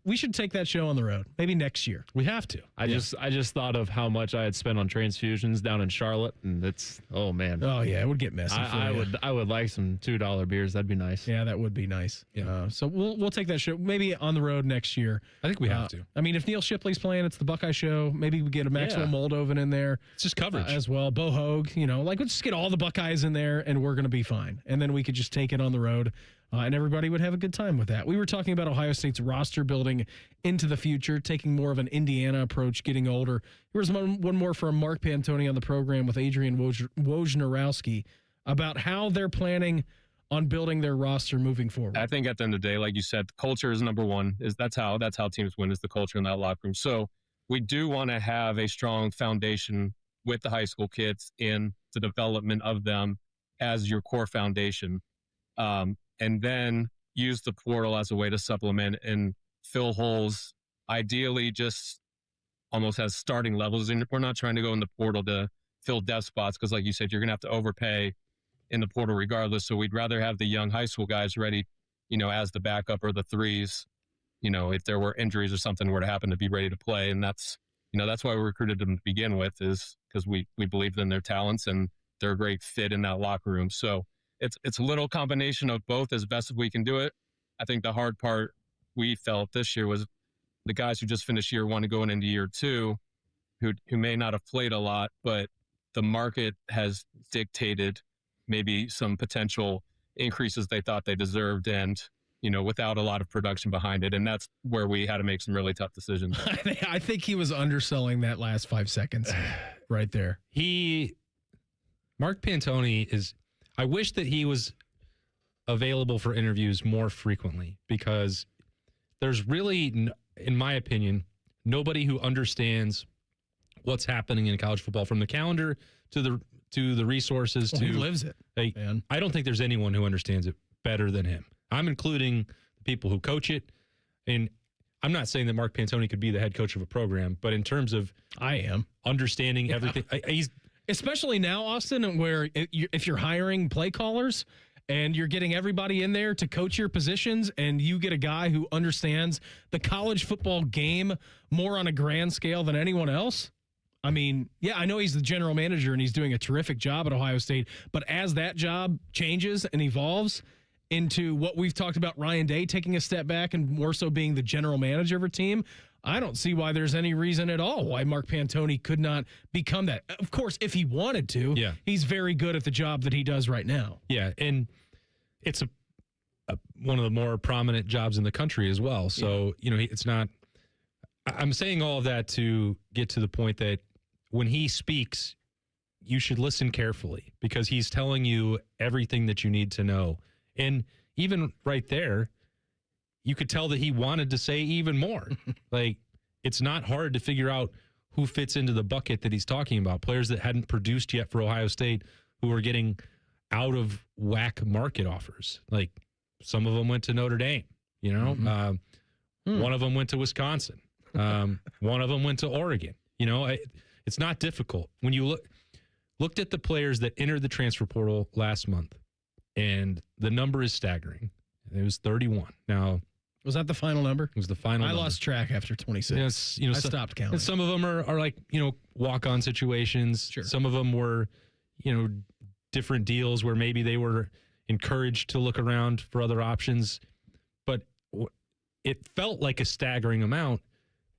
we should take that show on the road. Maybe next year. We have to. I just thought of how much I had spent on transfusions down in Charlotte, and oh man. Oh yeah, it would get messy. I would like some $2 beers. That'd be nice. Yeah, that would be nice. Yeah. So we'll take that show maybe on the road next year. I think we have to. I mean, if Neil Shipley's playing, it's the Buckeye Show. Maybe we get a Maxwell Moldovan in there. It's just coverage as well. Bo Hogue, let's just get all the Buckeyes in there, and we're going to be fine. And then we could just take it on the road. And everybody would have a good time with that. We were talking about Ohio State's roster building into the future, taking more of an Indiana approach, getting older. Here was one more from Mark Pantoni on the program with Adrian Wojnarowski about how they're planning on building their roster moving forward. I think at the end of the day, like you said, culture is number one. That's how teams win, is the culture in that locker room. So we do want to have a strong foundation with the high school kids in the development of them as your core foundation. And then use the portal as a way to supplement and fill holes, ideally just almost as starting levels. And we're not trying to go in the portal to fill depth spots because, like you said, you're going to have to overpay in the portal regardless. So we'd rather have the young high school guys ready, as the backup or the threes, if there were injuries or something were to happen, to be ready to play. And that's why we recruited them to begin with, is because we believed in their talents and they're a great fit in that locker room. So it's a little combination of both as best as we can do it. I think the hard part we felt this year was the guys who just finished year 1 and going into year 2, who may not have played a lot, but the market has dictated maybe some potential increases they thought they deserved, and without a lot of production behind it. And that's where we had to make some really tough decisions. I think he was underselling that last 5 seconds right there. Mark Pantoni is. I wish that he was available for interviews more frequently, because there's really, in my opinion, nobody who understands what's happening in college football, from the calendar to the resources. He lives it. Man. I don't think there's anyone who understands it better than him. I'm including the people who coach it, and I'm not saying that Mark Pantoni could be the head coach of a program, but in terms of understanding everything, he's. Especially now, Austin, where if you're hiring play callers and you're getting everybody in there to coach your positions, and you get a guy who understands the college football game more on a grand scale than anyone else. I mean, I know he's the general manager and he's doing a terrific job at Ohio State, but as that job changes and evolves into what we've talked about, Ryan Day taking a step back and more so being the general manager of a team, I don't see why there's any reason at all why Mark Pantoni could not become that. Of course, if he wanted to, he's very good at the job that he does right now. Yeah, and it's one of the more prominent jobs in the country as well. So, it's not – I'm saying all of that to get to the point that when he speaks, you should listen carefully, because he's telling you everything that you need to know. And even right there, you could tell that he wanted to say even more. Like, it's not hard to figure out who fits into the bucket that he's talking about. Players that hadn't produced yet for Ohio State, who are getting out of whack market offers. Like, some of them went to Notre Dame, One of them went to Wisconsin. One of them went to Oregon. It's not difficult. When you looked at the players that entered the transfer portal last month, and the number is staggering. It was 31. Now, was that the final number? It was the final number. I lost track after 26. I stopped counting. And some of them are like, walk-on situations. Sure. Some of them were, different deals where maybe they were encouraged to look around for other options. But it felt like a staggering amount.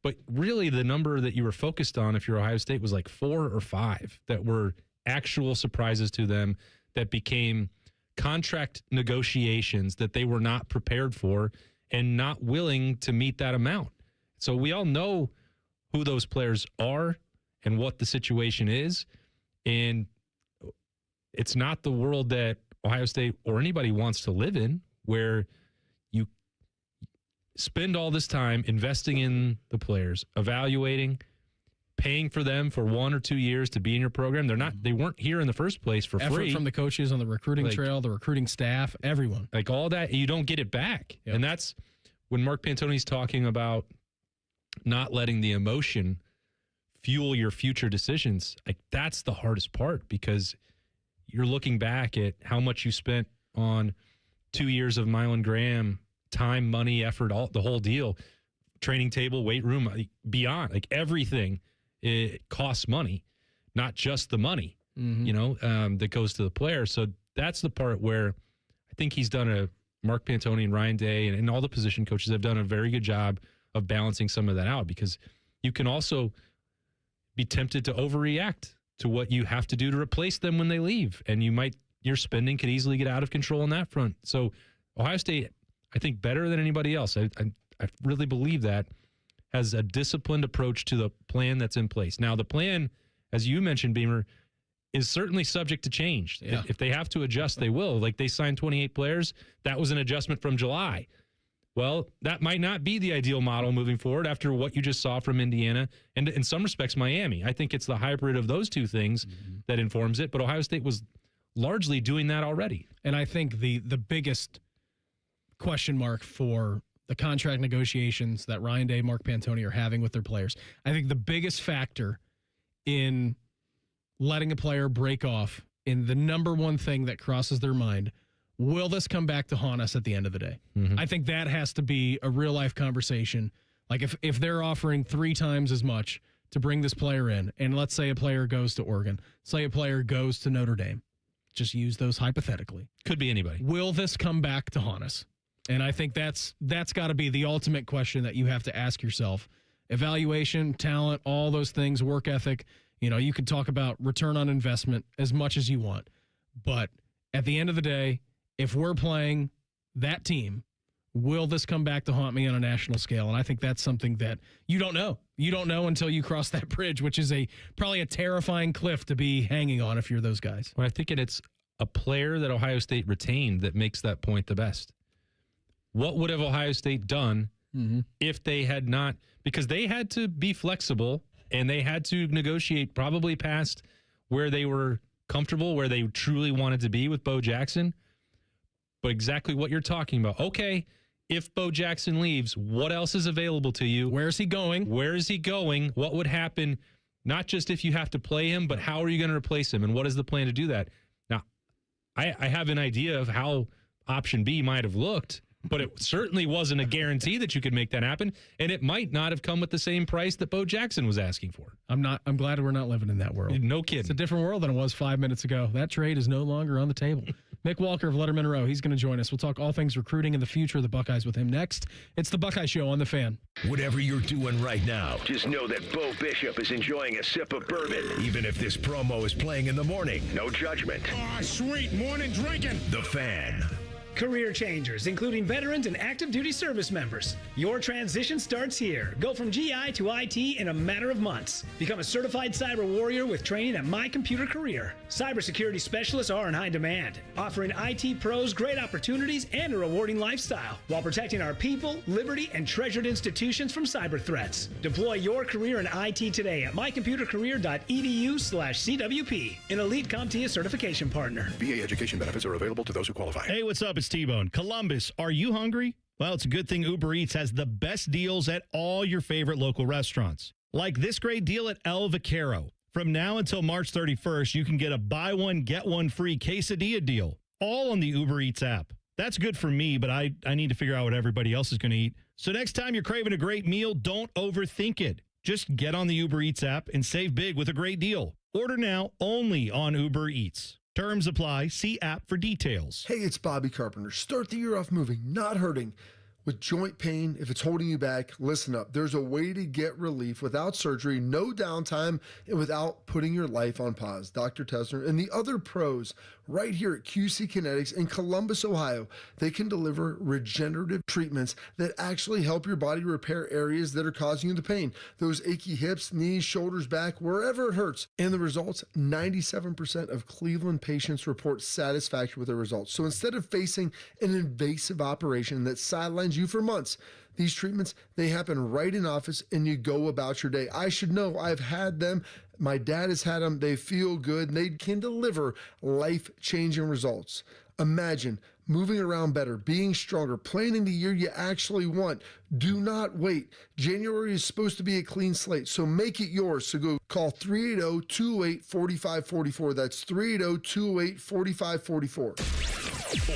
But really, the number that you were focused on, if you're Ohio State, was like 4 or 5 that were actual surprises to them that became contract negotiations that they were not prepared for and not willing to meet that amount. So we all know who those players are and what the situation is. And it's not the world that Ohio State or anybody wants to live in, where you spend all this time investing in the players, evaluating, paying for them for 1 or 2 years to be in your program. They weren't here in the first place for Effort free. from the coaches on the recruiting trail, the recruiting staff, everyone. Like all that, you don't get it back. Yep. And that's when Mark Pantoni's talking about not letting the emotion fuel your future decisions. Like that's the hardest part, because you're looking back at how much you spent on 2 years of Milan Graham, time, money, effort, the whole deal, training table, weight room, beyond, like everything. It costs money, not just the money, that goes to the player. So that's the part where I think Mark Pantoni and Ryan Day and all the position coaches have done a very good job of balancing some of that out, because you can also be tempted to overreact to what you have to do to replace them when they leave. And your spending could easily get out of control on that front. So Ohio State, I think better than anybody else, I really believe that, has a disciplined approach to the plan that's in place. Now, the plan, as you mentioned, Beamer, is certainly subject to change. Yeah. If they have to adjust, they will. Like they signed 28 players. That was an adjustment from July. Well, that might not be the ideal model moving forward after what you just saw from Indiana and in some respects Miami. I think it's the hybrid of those two things that informs it, but Ohio State was largely doing that already. And I think the biggest question mark for the contract negotiations that Ryan Day, Mark Pantoni are having with their players, I think the biggest factor in letting a player break off, in the number one thing that crosses their mind, will this come back to haunt us at the end of the day? Mm-hmm. I think that has to be a real life conversation. Like if they're offering 3 times as much to bring this player in, and let's say a player goes to Oregon, say a player goes to Notre Dame, just use those hypothetically. Could be anybody. Will this come back to haunt us? And I think that's got to be the ultimate question that you have to ask yourself. Evaluation, talent, all those things, work ethic. You can talk about return on investment as much as you want. But at the end of the day, if we're playing that team, will this come back to haunt me on a national scale? And I think that's something that you don't know. You don't know until you cross that bridge, which is probably a terrifying cliff to be hanging on if you're those guys. Well, I think it's a player that Ohio State retained that makes that point the best. What would have Ohio State done if they had not, because they had to be flexible and they had to negotiate probably past where they were comfortable, where they truly wanted to be with Bo Jackson. But exactly what you're talking about. Okay, if Bo Jackson leaves, what else is available to you? Where is he going? Where is he going? What would happen? Not just if you have to play him, but how are you going to replace him? And what is the plan to do that? Now, I have an idea of how option B might have looked, but it certainly wasn't a guarantee that you could make that happen. And it might not have come with the same price that Bo Jackson was asking for. I'm glad we're not living in that world. No kidding. It's a different world than it was 5 minutes ago. That trade is no longer on the table. Mick Walker of Lettermen Row, he's going to join us. We'll talk all things recruiting and the future of the Buckeyes with him next. It's the Buckeye Show on The Fan. Whatever you're doing right now, just know that Bo Bishop is enjoying a sip of bourbon. Even if this promo is playing in the morning, no judgment. Sweet morning drinking. The Fan. Career changers, including veterans and active duty service members. Your transition starts here. Go from GI to IT in a matter of months. Become a certified cyber warrior with training at My Computer Career. Cybersecurity specialists are in high demand, offering IT pros great opportunities and a rewarding lifestyle while protecting our people, liberty, and treasured institutions from cyber threats. Deploy your career in IT today at mycomputercareer.edu/CWP, an elite CompTIA certification partner. VA education benefits are available to those who qualify. Hey, what's up? It's T-Bone. Columbus, are you hungry? Well, it's a good thing Uber Eats has the best deals at all your favorite local restaurants. Like this great deal at El Vaquero. From now until March 31st, you can get a buy one, get one free quesadilla deal, all on the Uber Eats app. That's good for me, but I need to figure out what everybody else is going to eat. So next time you're craving a great meal, don't overthink it. Just get on the Uber Eats app and save big with a great deal. Order now only on Uber Eats. Terms apply. See app for details. Hey, it's Bobby Carpenter. Start the year off moving, not hurting. With joint pain, if it's holding you back, listen up. There's a way to get relief without surgery, no downtime, and without putting your life on pause. Dr. Tesner and the other pros right here at QC Kinetics in Columbus, Ohio, they can deliver regenerative treatments that actually help your body repair areas that are causing you the pain. Those achy hips, knees, shoulders, back, wherever it hurts. And the results, 97% of Cleveland patients report satisfaction with their results. So instead of facing an invasive operation that sidelines you for months, these treatments, they happen right in office and you go about your day. I should know. I've had them. My dad has had them. They feel good and they can deliver life-changing results. Imagine moving around better, being stronger, planning the year you actually want. Do not wait. January is supposed to be a clean slate, so make it yours. So go call 380-208-4544. That's 380-208-4544.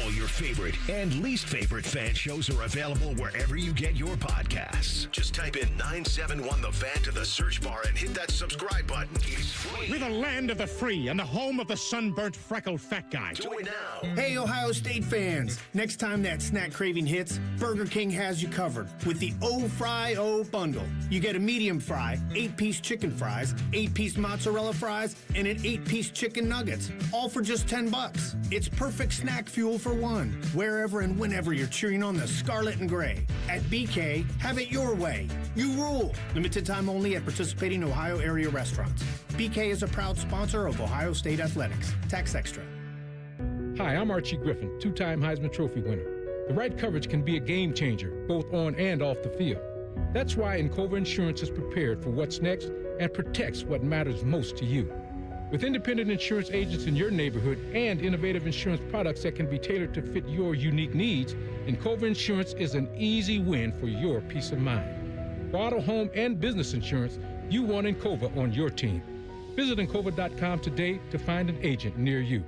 All your favorite and least favorite fan shows are available wherever you get your podcasts. Just type in 971 The Fan to the search bar and hit that subscribe button. It's free. We're the land of the free and the home of the sunburnt, freckled fat guy. Do it now. Hey, Ohio State fans. Next time that snack craving hits, Burger King has you covered with the O-Fry-O bundle. You get a medium fry, 8-piece chicken fries, 8-piece mozzarella fries, and an 8-piece chicken nuggets, all for just $10. It's perfect snack fuel for one, wherever and whenever you're cheering on the scarlet and gray. At BK, have it your way. You rule. Limited time only at participating Ohio area restaurants. BK is a proud sponsor of Ohio State Athletics. Tax extra. Hi, I'm Archie Griffin, 2-time Heisman Trophy winner. The right coverage can be a game changer, both on and off the field. That's why Encova Insurance is prepared for what's next and protects what matters most to you. With independent insurance agents in your neighborhood and innovative insurance products that can be tailored to fit your unique needs, Encova Insurance is an easy win for your peace of mind. For auto, home, and business insurance, you want Encova on your team. Visit Encova.com today to find an agent near you.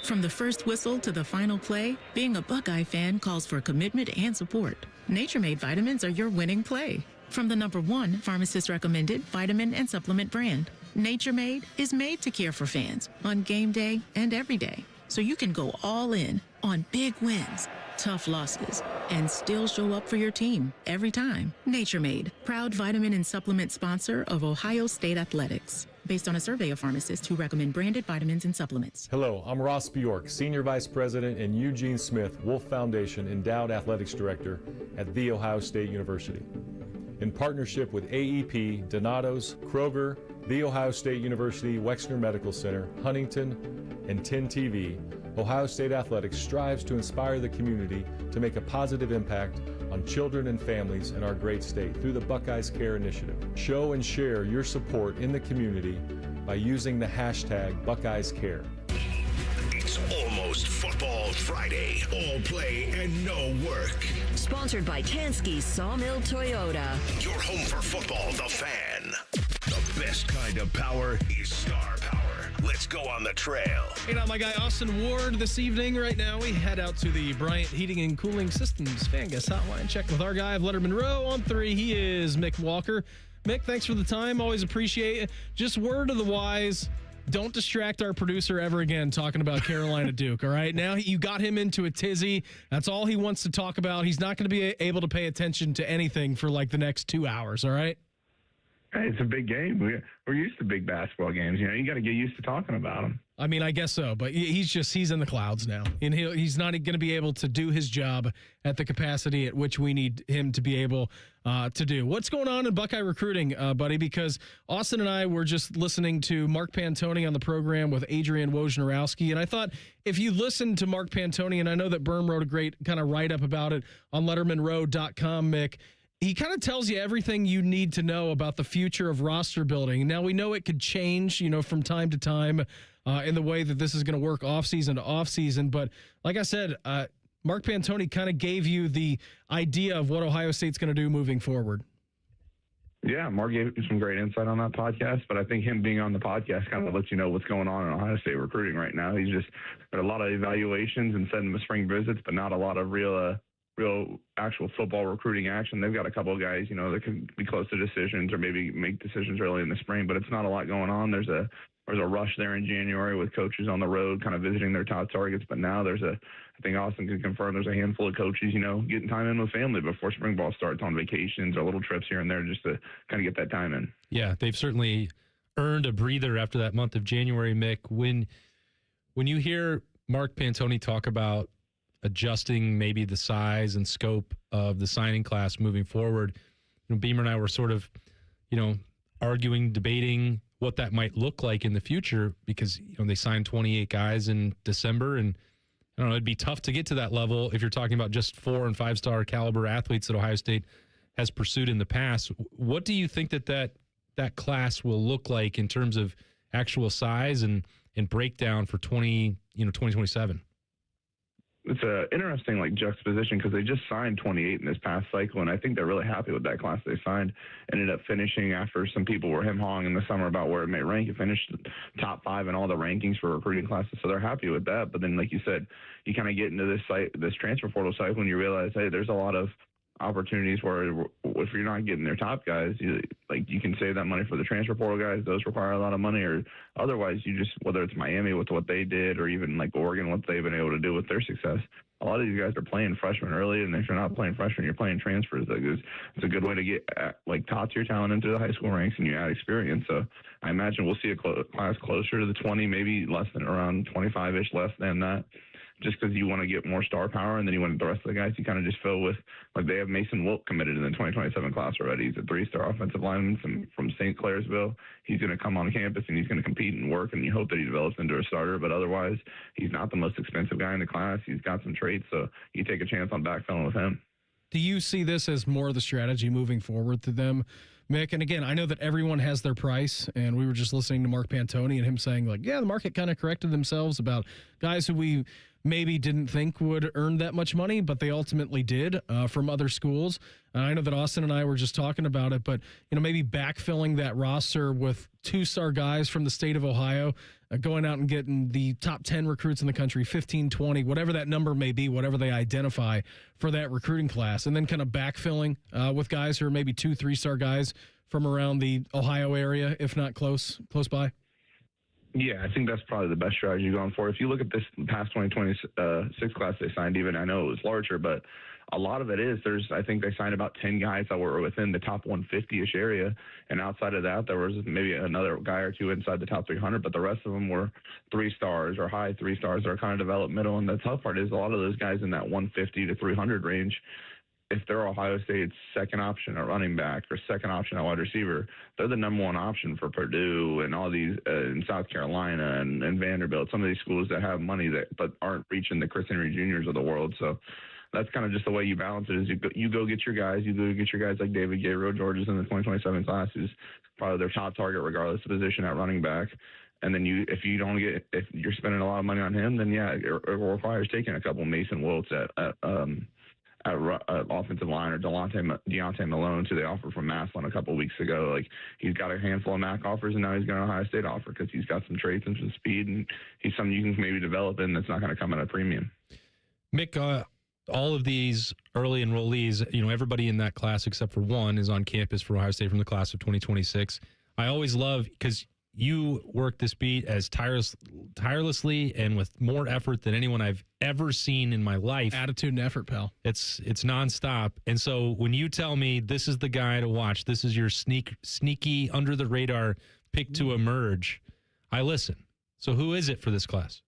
From the first whistle to the final play, being a Buckeye fan calls for commitment and support. Nature Made vitamins are your winning play. From the #1 pharmacist-recommended vitamin and supplement brand, Nature Made is made to care for fans on game day and every day, so you can go all in on big wins, tough losses, and still show up for your team every time. Nature Made, proud vitamin and supplement sponsor of Ohio State Athletics, based on a survey of pharmacists who recommend branded vitamins and supplements. Hello, I'm Ross Bjork, Senior Vice President and Eugene Smith Wolf Foundation Endowed Athletics Director at The Ohio State University. In partnership with AEP, Donato's, Kroger, The Ohio State University Wexner Medical Center, Huntington, and 10 TV, Ohio State Athletics strives to inspire the community to make a positive impact on children and families in our great state through the Buckeyes Care Initiative. Show and share your support in the community by using the hashtag Buckeyes Care. It's almost Football Friday. All play and no work. Sponsored by Tansky's Sawmill Toyota. Your home for football, The Fan. The best kind of power is star power. Let's go on the trail. Hey, now my guy Austin Ward this evening. Right now, we head out to the Bryant Heating and Cooling Systems Fan Guest Hotline. Check with our guy of Lettermen Row on 3. He is Mick Walker. Mick, thanks for the time. Always appreciate it. Just word of the wise. Don't distract our producer ever again talking about Carolina Duke, all right? Now you got him into a tizzy. That's all he wants to talk about. He's not going to be able to pay attention to anything for like the next 2 hours, all right? Hey, it's a big game. We're used to big basketball games. You know, you got to get used to talking about them. I mean, I guess so, but he's in the clouds now. And he's not going to be able to do his job at the capacity at which we need him to be able to do. What's going on in Buckeye recruiting, buddy? Because Austin and I were just listening to Mark Pantoni on the program with Adrian Wojnarowski, and I thought if you listen to Mark Pantoni, and I know that Berm wrote a great kind of write-up about it on LettermenRow.com, Mick, he kind of tells you everything you need to know about the future of roster building. Now, we know it could change, from time to time in the way that this is going to work offseason to offseason. But like I said, Mark Pantoni kind of gave you the idea of what Ohio State's going to do moving forward. Yeah, Mark gave some great insight on that podcast, but I think him being on the podcast kind of lets you know what's going on in Ohio State recruiting right now. He's just got a lot of evaluations and setting the spring visits, but not a lot of real real actual football recruiting action. They've got a couple of guys, that can be close to decisions or maybe make decisions early in the spring, but it's not a lot going on. There's a rush there in January with coaches on the road kind of visiting their top targets, but now I think Austin can confirm there's a handful of coaches, getting time in with family before spring ball starts on vacations or little trips here and there just to kind of get that time in. Yeah, they've certainly earned a breather after that month of January, Mick. When you hear Mark Pantoni talk about adjusting maybe the size and scope of the signing class moving forward, Beamer and I were sort of, arguing, debating what that might look like in the future because, they signed 28 guys in December, and I don't know, it'd be tough to get to that level if you're talking about just 4- and 5-star caliber athletes that Ohio State has pursued in the past. What do you think that class will look like in terms of actual size and breakdown for 2027? It's an interesting juxtaposition because they just signed 28 in this past cycle, and I think they're really happy with that class they signed. Ended up finishing after some people were him-hawing in the summer about where it may rank. It finished top 5 in all the rankings for recruiting classes, so they're happy with that. But then, like you said, you kind of get into this transfer portal cycle and you realize, hey, there's a lot of opportunities where if you're not getting their top guys, you can save that money for the transfer portal guys. Those require a lot of money, or otherwise you just, whether it's Miami with what they did or even Oregon, what they've been able to do with their success. A lot of these guys are playing freshmen early, and if you're not playing freshmen, you're playing transfers. It's a good way to get top-tier talent into the high school ranks, and you add experience. So I imagine we'll see a class closer to the 20, maybe less than around 25-ish, less than that. Just because you want to get more star power, and then you want the rest of the guys you kind of just fill with, they have Mason Wilk committed in the 2027 class already. He's a 3-star offensive lineman from St. Clairsville. He's going to come on campus and he's going to compete and work, and you hope that he develops into a starter. But otherwise, he's not the most expensive guy in the class. He's got some traits, so you take a chance on backfilling with him. Do you see this as more of the strategy moving forward to them, Mick? And again, I know that everyone has their price, and we were just listening to Mark Pantoni and him saying, the market kind of corrected themselves about guys who we maybe didn't think would earn that much money, but they ultimately did from other schools. I know that Austin and I were just talking about it, but maybe backfilling that roster with 2-star guys from the state of Ohio, going out and getting the top 10 recruits in the country, 15, 20, whatever that number may be, whatever they identify for that recruiting class, and then kind of backfilling with guys who are maybe 2, 3-star guys from around the Ohio area, if not close by. Yeah, I think that's probably the best strategy going forward. If you look at this past 2026 class they signed, even I know it was larger, but a lot of it is I think they signed about 10 guys that were within the top 150-ish area, and outside of that, there was maybe another guy or two inside the top 300, but the rest of them were 3-stars or high 3-stars that are kind of developmental. And the tough part is a lot of those guys in that 150 to 300 range, if they're Ohio State's second option at running back or second option at wide receiver, they're the number one option for Purdue and all these in South Carolina and Vanderbilt, some of these schools that have money but aren't reaching the Chris Henry Juniors of the world. So that's kind of just the way you balance it. Is you go get your guys. You go get your guys like David Gabriel George's in the 2027 class, who's probably their top target regardless of position at running back. And then if you're spending a lot of money on him, then yeah, it requires taking a couple Mason Wilts at offensive line, or Deontay Malone, who they offered from Massillon a couple of weeks ago. He's got a handful of MAC offers, and now he's got an Ohio State offer because he's got some traits and some speed, and he's something you can maybe develop in that's not going to come at a premium. Mick, all of these early enrollees, everybody in that class except for one is on campus for Ohio State from the class of 2026. I always love, because you work this beat as tirelessly and with more effort than anyone I've ever seen in my life. Attitude and effort, pal. It's nonstop. And so when you tell me this is the guy to watch, this is your sneaky under the radar pick to emerge, I listen. So who is it for this class?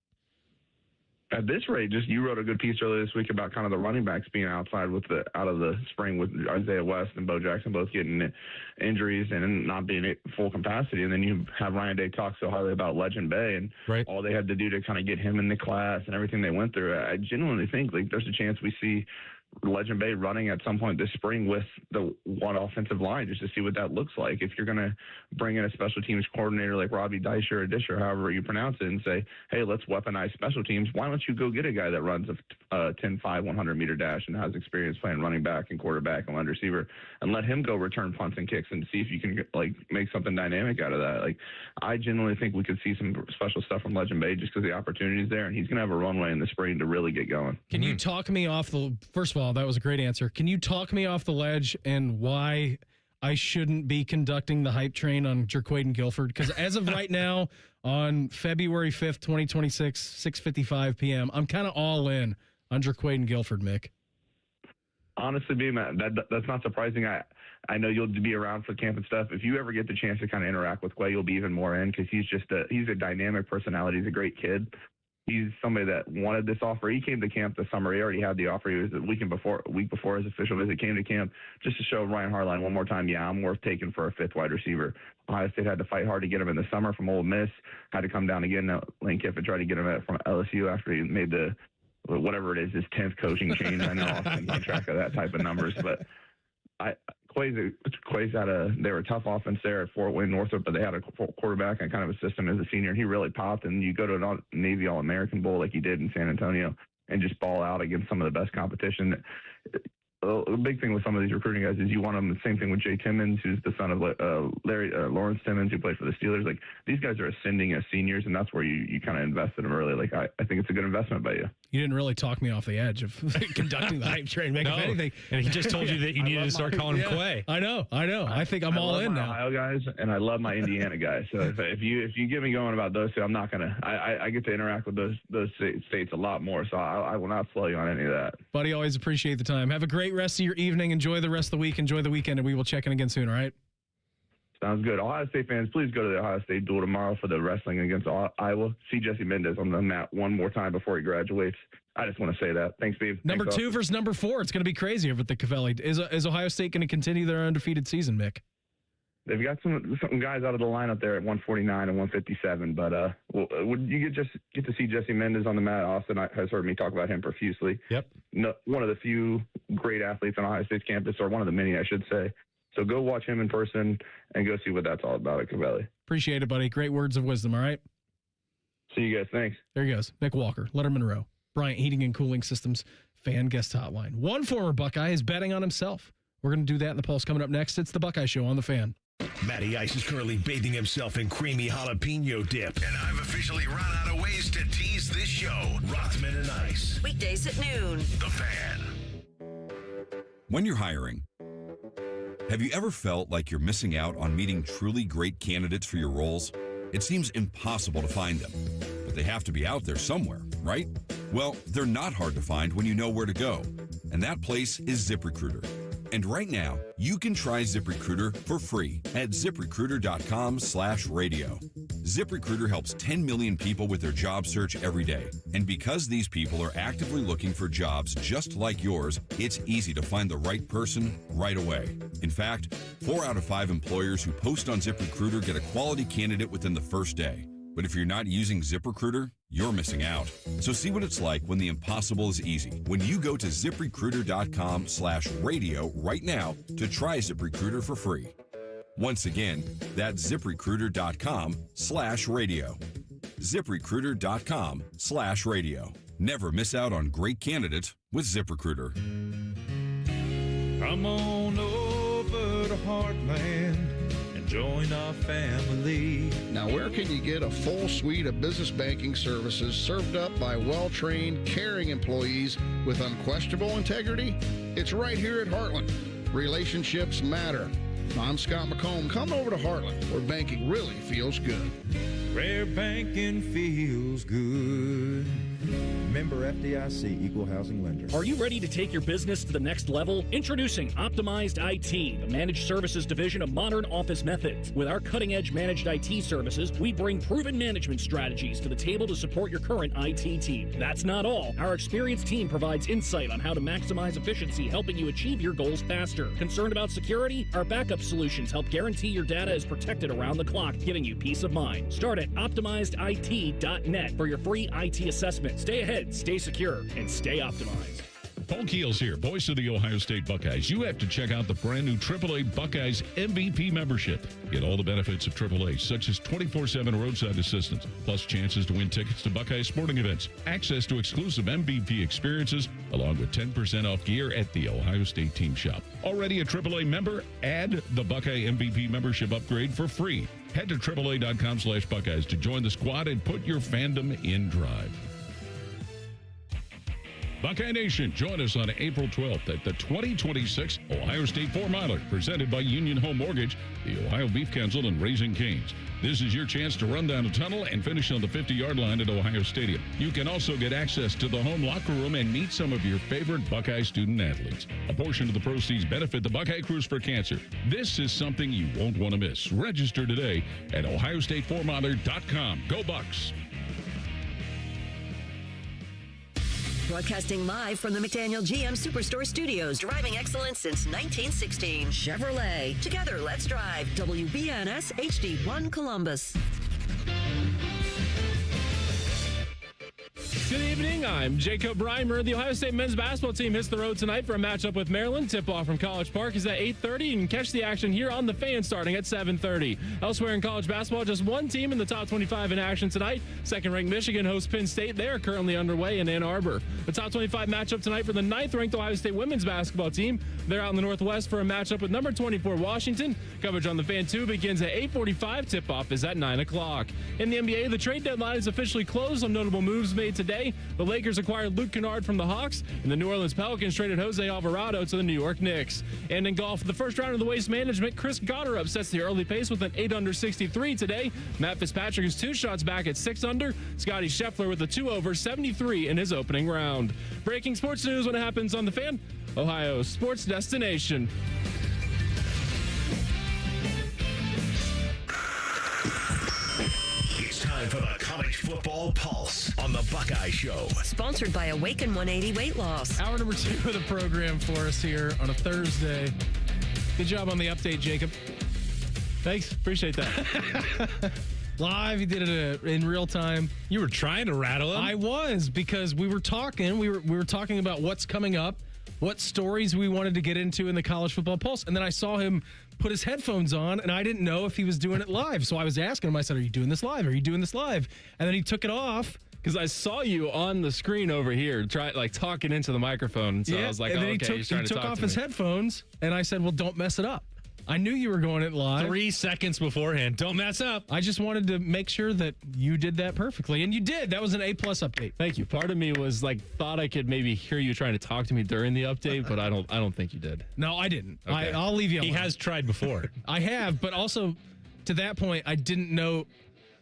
At this rate, you wrote a good piece earlier this week about kind of the running backs being out of the spring with Isaiah West and Bo Jackson both getting injuries and not being at full capacity. And then you have Ryan Day talk so highly about Legend Bay and all they had to do to kind of get him in the class and everything they went through. I genuinely think there's a chance we see Legend Bay running at some point this spring with the one offensive line just to see what that looks like. If you're going to bring in a special teams coordinator like Robbie Deisher or Disher, however you pronounce it, and say, hey, let's weaponize special teams, why don't you go get a guy that runs a 10-5 100-meter dash and has experience playing running back and quarterback and wide receiver, and let him go return punts and kicks and see if you can make something dynamic out of that. I genuinely think we could see some special stuff from Legend Bay just because the opportunity is there, and he's going to have a runway in the spring to really get going. Can you talk me off first of all, all, that was a great answer. Can you talk me off the ledge and why I shouldn't be conducting the hype train on Jerquaden Guilford? Because as of right now, on February 5th, 2026, 6:55 p.m., I'm kind of all in on Jerquaden Guilford, Mick. Honestly, Matt, that's not surprising. I know you'll be around for camp and stuff. If you ever get the chance to kind of interact with Quay, you'll be even more in because he's a dynamic personality. He's a great kid. He's somebody that wanted this offer. He came to camp this summer. He already had the offer. He was a week before his official visit, came to camp just to show Ryan Harline one more time, yeah, I'm worth taking for a fifth wide receiver. Ohio State had to fight hard to get him in the summer from Ole Miss. Had to come down again. Lane Kiffin tried to get him from LSU after he made whatever it is, his 10th coaching change. I know I'll keep track of that type of numbers, but they were a tough offense there at Fort Wayne Northrop, but they had a quarterback and kind of a system as a senior, and he really popped. And you go to a Navy All-American Bowl like he did in San Antonio and just ball out against some of the best competition. The big thing with some of these recruiting guys is you want them. The same thing with Jay Timmons, who's the son of Lawrence Timmons, who played for the Steelers. Like, these guys are ascending as seniors, and that's where you kind of invest in them early. Like, I think it's a good investment by you. You didn't really talk me off the edge of conducting the hype train. Mick, no, if anything, and he just told you that you needed to start calling him Quay. I know. I think I'm all in now. I love my Ohio guys, and I love my Indiana guys. So if you get me going about those two, I'm not gonna. I get to interact with those states a lot more. So I will not slow you on any of that. Buddy, always appreciate the time. Have a great rest of your evening. Enjoy the rest of the week. Enjoy the weekend, and we will check in again soon. All right. Sounds good. Ohio State fans, please go to the Ohio State duel tomorrow for the wrestling against Iowa. See Jesse Mendez on the mat one more time before he graduates. I just want to say that. Thanks, Steve. Number 2 versus number 4. It's going to be crazy over at the Cavelli. Is Ohio State going to continue their undefeated season, Mick? They've got some guys out of the lineup there at 149 and 157, but you get to see Jesse Mendez on the mat. Austin has heard me talk about him profusely. Yep. No, one of the few great athletes on Ohio State's campus, or one of the many, I should say. So go watch him in person and go see what that's all about at Cavelli. Appreciate it, buddy. Great words of wisdom, all right? See you guys. Thanks. There he goes. Mick Walker, Lettermen Row, Bryant Heating and Cooling Systems fan guest hotline. One former Buckeye is betting on himself. We're going to do that in the Pulse coming up next. It's the Buckeye Show on the Fan. Matty Ice is currently bathing himself in creamy jalapeno dip. And I've officially run out of ways to tease this show. Rothman and Ice. Weekdays at noon. The Fan. When you're hiring, have you ever felt like you're missing out on meeting truly great candidates for your roles? It seems impossible to find them, but they have to be out there somewhere, right? Well, they're not hard to find when you know where to go, and that place is ZipRecruiter. And right now, you can try ZipRecruiter for free at ZipRecruiter.com/radio. ZipRecruiter helps 10 million people with their job search every day. And because these people are actively looking for jobs just like yours, it's easy to find the right person right away. In fact, 4 out of 5 employers who post on ZipRecruiter get a quality candidate within the first day. But if you're not using ZipRecruiter, you're missing out. So see what it's like when the impossible is easy. When you go to ZipRecruiter.com/radio right now to try ZipRecruiter for free. Once again, that's ZipRecruiter.com/radio. ZipRecruiter.com/radio. Never miss out on great candidates with ZipRecruiter. Come on over to Heartland and join our family. Now, where can you get a full suite of business banking services served up by well-trained, caring employees with unquestionable integrity? It's right here at Heartland. Relationships matter. I'm Scott McComb. Come over to Heartland, where banking really feels good. Where banking feels good. Member FDIC, Equal Housing Lender. Are you ready to take your business to the next level? Introducing Optimized IT, the managed services division of Modern Office Methods. With our cutting-edge managed IT services, we bring proven management strategies to the table to support your current IT team. That's not all. Our experienced team provides insight on how to maximize efficiency, helping you achieve your goals faster. Concerned about security? Our backup solutions help guarantee your data is protected around the clock, giving you peace of mind. Start at OptimizedIT.net for your free IT assessment. Stay ahead, stay secure, and stay optimized. Paul Keels here, voice of the Ohio State Buckeyes. You have to check out the brand new AAA Buckeyes MVP membership. Get all the benefits of AAA, such as 24/7 roadside assistance, plus chances to win tickets to Buckeye sporting events, access to exclusive MVP experiences, along with 10% off gear at the Ohio State Team Shop. Already a AAA member? Add the Buckeye MVP membership upgrade for free. Head to AAA.com/Buckeyes to join the squad and put your fandom in drive. Buckeye Nation, join us on April 12th at the 2026 Ohio State 4-Miler, presented by Union Home Mortgage, the Ohio Beef Council, and Raising Cane's. This is your chance to run down a tunnel and finish on the 50-yard line at Ohio Stadium. You can also get access to the home locker room and meet some of your favorite Buckeye student athletes. A portion of the proceeds benefit the Buckeye Cruise for Cancer. This is something you won't want to miss. Register today at ohiostateformiler.com. Go Bucks! Broadcasting live from the McDaniel GM Superstore Studios, driving excellence since 1916. Chevrolet. Together, let's drive. WBNS HD1 Columbus. Good evening. I'm Jacob Reimer. The Ohio State men's basketball team hits the road tonight for a matchup with Maryland. Tip-off from College Park is at 8:30. You can catch the action here on The Fan starting at 7:30. Elsewhere in college basketball, just one team in the top 25 in action tonight. Second-ranked Michigan hosts Penn State. They are currently underway in Ann Arbor. The top 25 matchup tonight for the 9th-ranked Ohio State women's basketball team. They're out in the Northwest for a matchup with number 24 Washington. Coverage on The Fan 2 begins at 8:45. Tip-off is at 9 o'clock. In the NBA, the trade deadline is officially closed. Some notable moves made today. The Lakers acquired Luke Kennard from the Hawks, and the New Orleans Pelicans traded Jose Alvarado to the New York Knicks. And in golf, the first round of the Waste Management, Chris Goddard sets the early pace with an 8-under 63 today. Matt Fitzpatrick is 2 shots back at 6-under. Scotty Scheffler with a 2-over 73 in his opening round. Breaking sports news when it happens on The Fan, Ohio sports destination. Time for the College Football Pulse on the Buckeye Show. Sponsored by Awaken 180 Weight Loss. Hour number 2 of the program for us here on a Thursday. Good job on the update, Jacob. Thanks. Appreciate that. Live, you did it in real time. You were trying to rattle him. I was, because we were talking. We were talking about what's coming up, what stories we wanted to get into in the College Football Pulse, and then I saw him put his headphones on, and I didn't know if he was doing it live. So I was asking him, I said, are you doing this live? Are you doing this live? And then he took it off. Because I saw you on the screen over here, talking into the microphone. So I was like, and then he took off his headphones, and I said, well, don't mess it up. I knew you were going it live. 3 seconds beforehand. Don't mess up. I just wanted to make sure that you did that perfectly, and you did. That was an A+ update. Thank you. Part of me was thought I could maybe hear you trying to talk to me during the update, but I don't think you did. No, I didn't. Okay. I'll leave you alone. He has tried before. I have, but also to that point, I didn't know.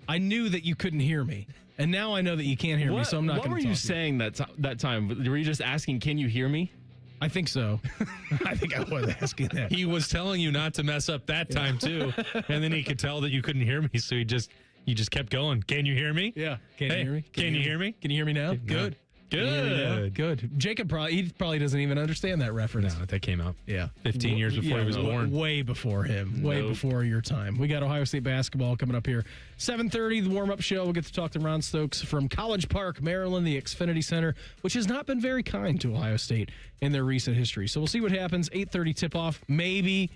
I knew that you couldn't hear me, and now I know that you can't hear me, so I'm not going to talk. What were you saying that time? Were you just asking, can you hear me? I think so. I think I was asking that. He was telling you not to mess up that time too, and then he could tell that you couldn't hear me, so he just kept going. Can you hear me? Yeah. Can you hear me? Can you hear me? Can you hear me now? Good. Good. Good. Jacob probably doesn't even understand that reference. No, that came out. Yeah. 15 years before he was born. Way before him. Way before your time. We got Ohio State basketball coming up here. 7:30, the warm-up show. We'll get to talk to Ron Stokes from College Park, Maryland, the Xfinity Center, which has not been very kind to Ohio State in their recent history. So we'll see what happens. 8:30 tip-off, maybe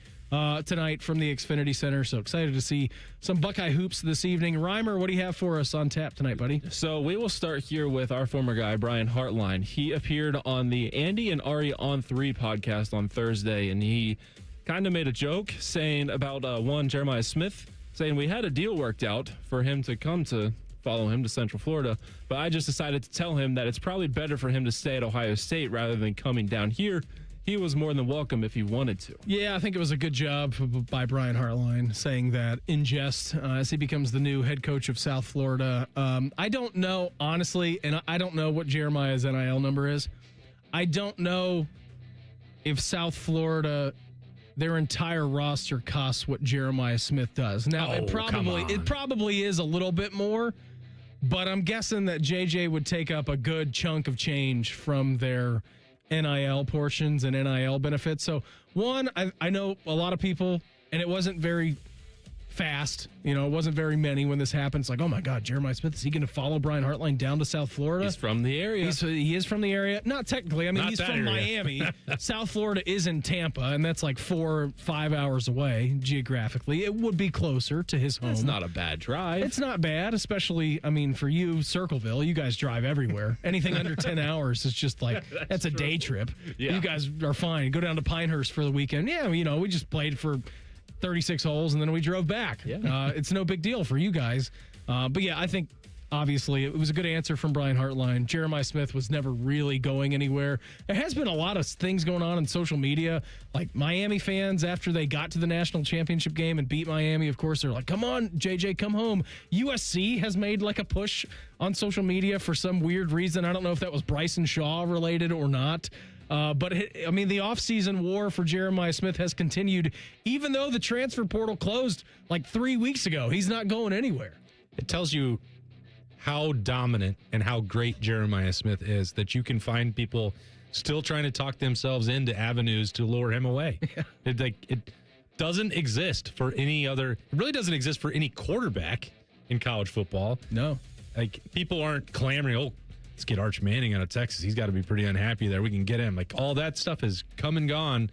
tonight from the Xfinity Center. So excited to see some Buckeye hoops this evening. Reimer, what do you have for us on tap tonight, buddy? So we will start here with our former guy, Brian Hartline. He appeared on the Andy and Ari on 3 podcast on Thursday, and he kind of made a joke saying about Jeremiah Smith, saying we had a deal worked out for him to come to follow him to Central Florida, but I just decided to tell him that it's probably better for him to stay at Ohio State rather than coming down here. He was more than welcome if he wanted to. Yeah, I think it was a good job by Brian Hartline saying that in jest as he becomes the new head coach of South Florida. I don't know, honestly, and I don't know what Jeremiah's NIL number is. I don't know if South Florida, their entire roster costs what Jeremiah Smith does. Now, it probably is a little bit more, but I'm guessing that JJ would take up a good chunk of change from their NIL portions and NIL benefits. So one, I know a lot of people, and it wasn't very fast. It wasn't very many when this happened. It's like, oh my God, Jeremiah Smith, is he going to follow Brian Hartline down to South Florida? He's from the area. He is from the area. Not technically. I mean, he's from Miami. South Florida is in Tampa, and that's like 4 or 5 hours away geographically. It would be closer to his home. It's not a bad drive. It's not bad, especially, for you, Circleville. You guys drive everywhere. Anything under 10 hours is just like, that's a day trip. Yeah. You guys are fine. Go down to Pinehurst for the weekend. Yeah, we just played for 36 holes and then we drove back. Yeah. It's no big deal for you guys. But yeah, I think obviously, it was a good answer from Brian Hartline. Jeremiah Smith was never really going anywhere. There has been a lot of things going on in social media, like Miami fans after they got to the national championship game and beat Miami. Of course, they're like, "Come on, JJ, come home." USC has made like a push on social media for some weird reason. I don't know if that was Bryson Shaw related or not. But the offseason war for Jeremiah Smith has continued, even though the transfer portal closed like 3 weeks ago. He's not going anywhere. It tells you how dominant and how great Jeremiah Smith is that you can find people still trying to talk themselves into avenues to lure him away. Yeah. It doesn't exist for any other. It really doesn't exist for any quarterback in college football. No. Like, people aren't clamoring, "Oh, let's get Arch Manning out of Texas. He's got to be pretty unhappy there. We can get him." Like, all that stuff has come and gone.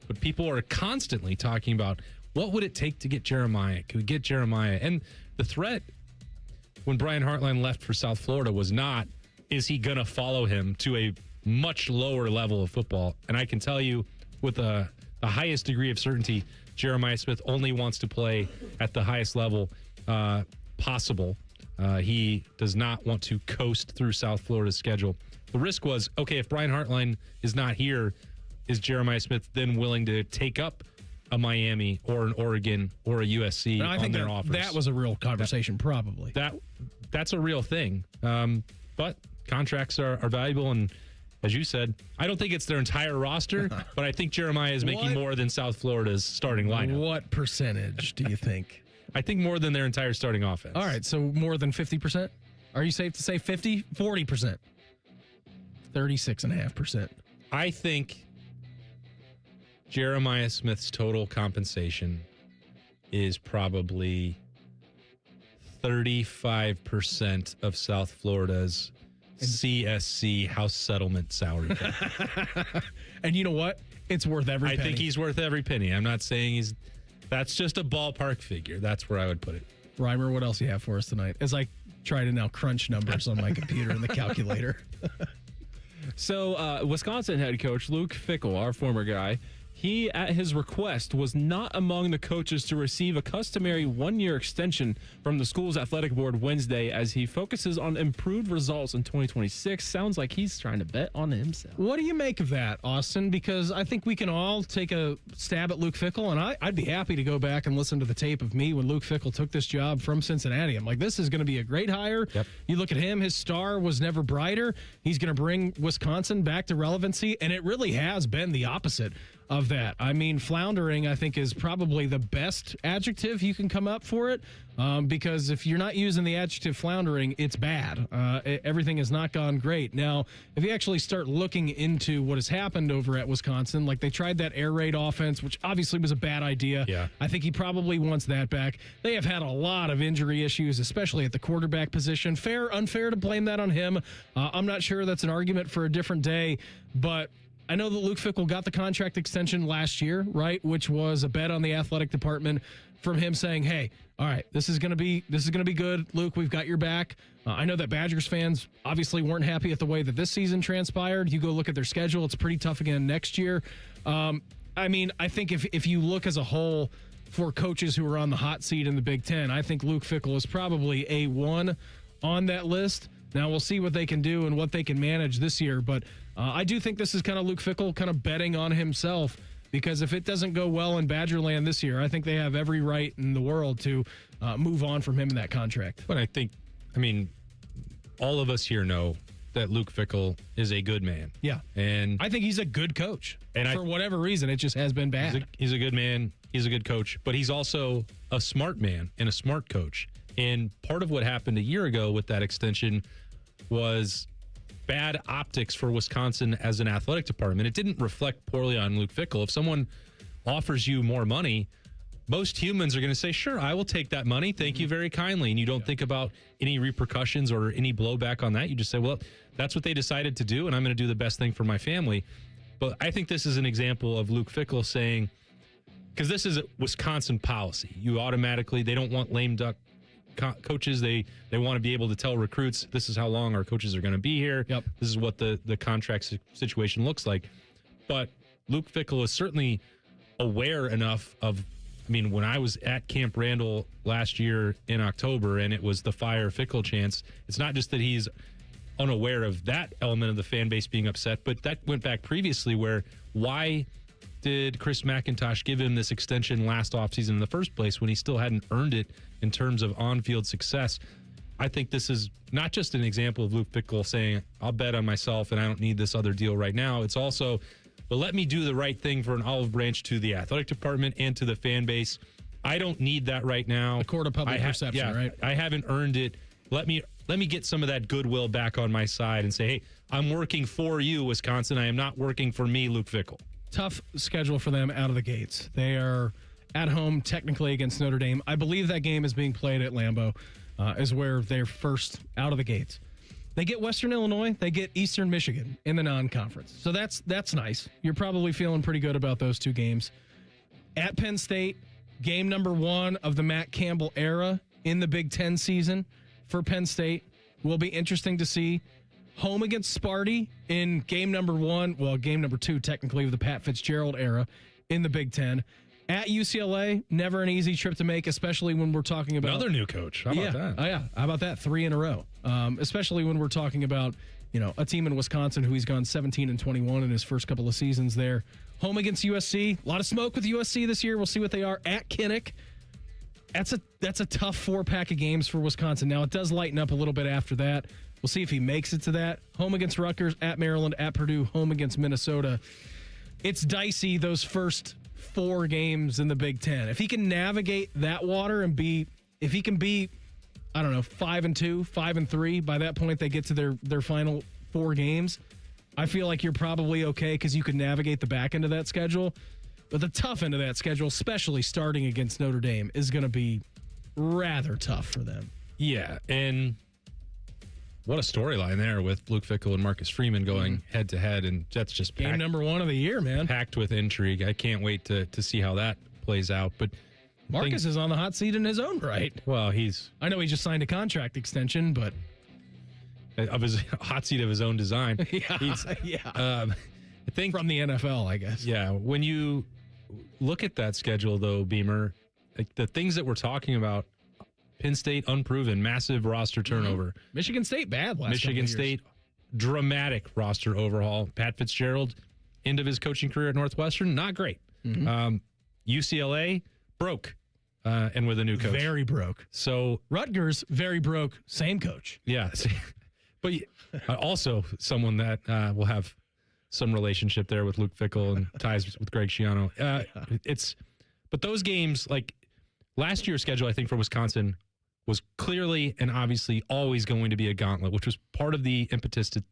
But people are constantly talking about, what would it take to get Jeremiah? Could we get Jeremiah? And the threat when Brian Hartline left for South Florida was not, is he going to follow him to a much lower level of football? And I can tell you with the highest degree of certainty, Jeremiah Smith only wants to play at the highest level possible. He does not want to coast through South Florida's schedule. The risk was, okay, if Brian Hartline is not here, is Jeremiah Smith then willing to take up a Miami or an Oregon or a USC on their offers? That was a real conversation, probably. That's a real thing. But contracts are valuable, and as you said, I don't think it's their entire roster, but I think Jeremiah is making more than South Florida's starting lineup. What percentage do you think? I think more than their entire starting offense. All right, so more than 50%? Are you safe to say 50? 40%? 36.5%. I think Jeremiah Smith's total compensation is probably 35% of South Florida's CSC house settlement salary cap. And you know what? It's worth every penny. I think he's worth every penny. I'm not saying he's... That's just a ballpark figure. That's where I would put it. Reimer, what else do you have for us tonight? As I try to now crunch numbers on my computer in the calculator. So, Wisconsin head coach Luke Fickell, our former guy, he, at his request, was not among the coaches to receive a customary one-year extension from the school's athletic board Wednesday as he focuses on improved results in 2026. Sounds like he's trying to bet on himself. What do you make of that, Austin? Because I think we can all take a stab at Luke Fickell, and I'd be happy to go back and listen to the tape of me when Luke Fickell took this job from Cincinnati. I'm like, this is going to be a great hire. Yep. You look at him, his star was never brighter. He's going to bring Wisconsin back to relevancy, and it really has been the opposite of that. I mean, floundering, I think, is probably the best adjective you can come up for it, because if you're not using the adjective floundering, it's bad. Everything has not gone great. Now, if you actually start looking into what has happened over at Wisconsin, like they tried that air raid offense, which obviously was a bad idea. Yeah. I think he probably wants that back. They have had a lot of injury issues, especially at the quarterback position. Fair, unfair to blame that on him. I'm not sure that's an argument for a different day, but I know that Luke Fickell got the contract extension last year, right? Which was a bet on the athletic department from him saying, "Hey, all right, this is gonna be good, Luke. We've got your back." I know that Badgers fans obviously weren't happy at the way that this season transpired. You go look at their schedule; it's pretty tough again next year. I mean, I think if you look as a whole for coaches who are on the hot seat in the Big Ten, I think Luke Fickell is probably A1 on that list. Now, we'll see what they can do and what they can manage this year, but I do think this is kind of Luke Fickell kind of betting on himself, because if it doesn't go well in Badgerland this year, I think they have every right in the world to move on from him in that contract. But I mean, all of us here know that Luke Fickell is a good man. Yeah. And I think he's a good coach. And for whatever reason, it just has been bad. He's a good man. He's a good coach, but he's also a smart man and a smart coach. And part of what happened a year ago with that extension was bad optics for Wisconsin as an athletic department. It didn't reflect poorly on Luke Fickell. If someone offers you more money, most humans are going to say, sure, I will take that money. Thank you very kindly. And you don't think about any repercussions or any blowback on that. You just say, well, that's what they decided to do, and I'm going to do the best thing for my family. But I think this is an example of Luke Fickell saying, because this is a Wisconsin policy. You automatically, they don't want lame duck coaches. They want to be able to tell recruits, this is how long our coaches are going to be here. Yep. This is what the contract situation looks like. But Luke Fickell is certainly aware enough of mean, when I was at Camp Randall last year in October and it was the fire Fickell chants, it's not just that he's unaware of that element of the fan base being upset, but that went back previously where why did Chris McIntosh give him this extension last offseason in the first place when he still hadn't earned it in terms of on-field success? I think this is not just an example of Luke Fickell saying, I'll bet on myself and I don't need this other deal right now. It's also, well, let me do the right thing for an olive branch to the athletic department and to the fan base. I don't need that right now. A court of public perception, right? I haven't earned it. Let me get some of that goodwill back on my side and say, hey, I'm working for you, Wisconsin. I am not working for me, Luke Fickell. Tough schedule for them out of the gates. They are at home technically against Notre Dame. I believe that game is being played at Lambeau, is where they're first out of the gates. They get Western Illinois. They get Eastern Michigan in the non-conference. So that's nice. You're probably feeling pretty good about those two games. At Penn State, game number 1 of the Matt Campbell era in the Big Ten season for Penn State. Will be interesting to see. Home against Sparty in game number 1, well, game number 2 technically of the Pat Fitzgerald era in the Big Ten. At UCLA, never an easy trip to make, especially when we're talking about another new coach. How about that? Oh, yeah. How about that? 3 in a row. Especially when we're talking about, a team in Wisconsin who he's gone 17-21 in his first couple of seasons there. Home against USC. A lot of smoke with USC this year. We'll see what they are. At Kinnick. That's a tough 4-pack of games for Wisconsin. Now, it does lighten up a little bit after that. We'll see if he makes it to that. Home against Rutgers, at Maryland, at Purdue, home against Minnesota. It's dicey, those first 4 games in the Big Ten. If he can navigate that water and if he can be, 5-2, 5-3, by that point they get to their final 4 games, I feel like you're probably okay because you can navigate the back end of that schedule. But the tough end of that schedule, especially starting against Notre Dame, is going to be rather tough for them. Yeah, and what a storyline there with Luke Fickell and Marcus Freeman going head-to-head, and that's just game number 1 of the year, man. Packed with intrigue. I can't wait to see how that plays out. But Marcus is on the hot seat in his own right. Well, I know he just signed a contract extension, but of his hot seat of his own design. I think from the NFL, I guess. Yeah, when you look at that schedule, though, Beamer, like the things that we're talking about. Penn State, unproven, massive roster turnover. Michigan State, bad last Michigan State, dramatic roster overhaul. Pat Fitzgerald, end of his coaching career at Northwestern, not great. UCLA, broke, and with a new coach. Very broke. So Rutgers, very broke, same coach. Yeah. But also someone that will have some relationship there with Luke Fickell and ties with Greg Schiano. But those games, like last year's schedule, I think, for Wisconsin was clearly and obviously always going to be a gauntlet, which was part of the impetus to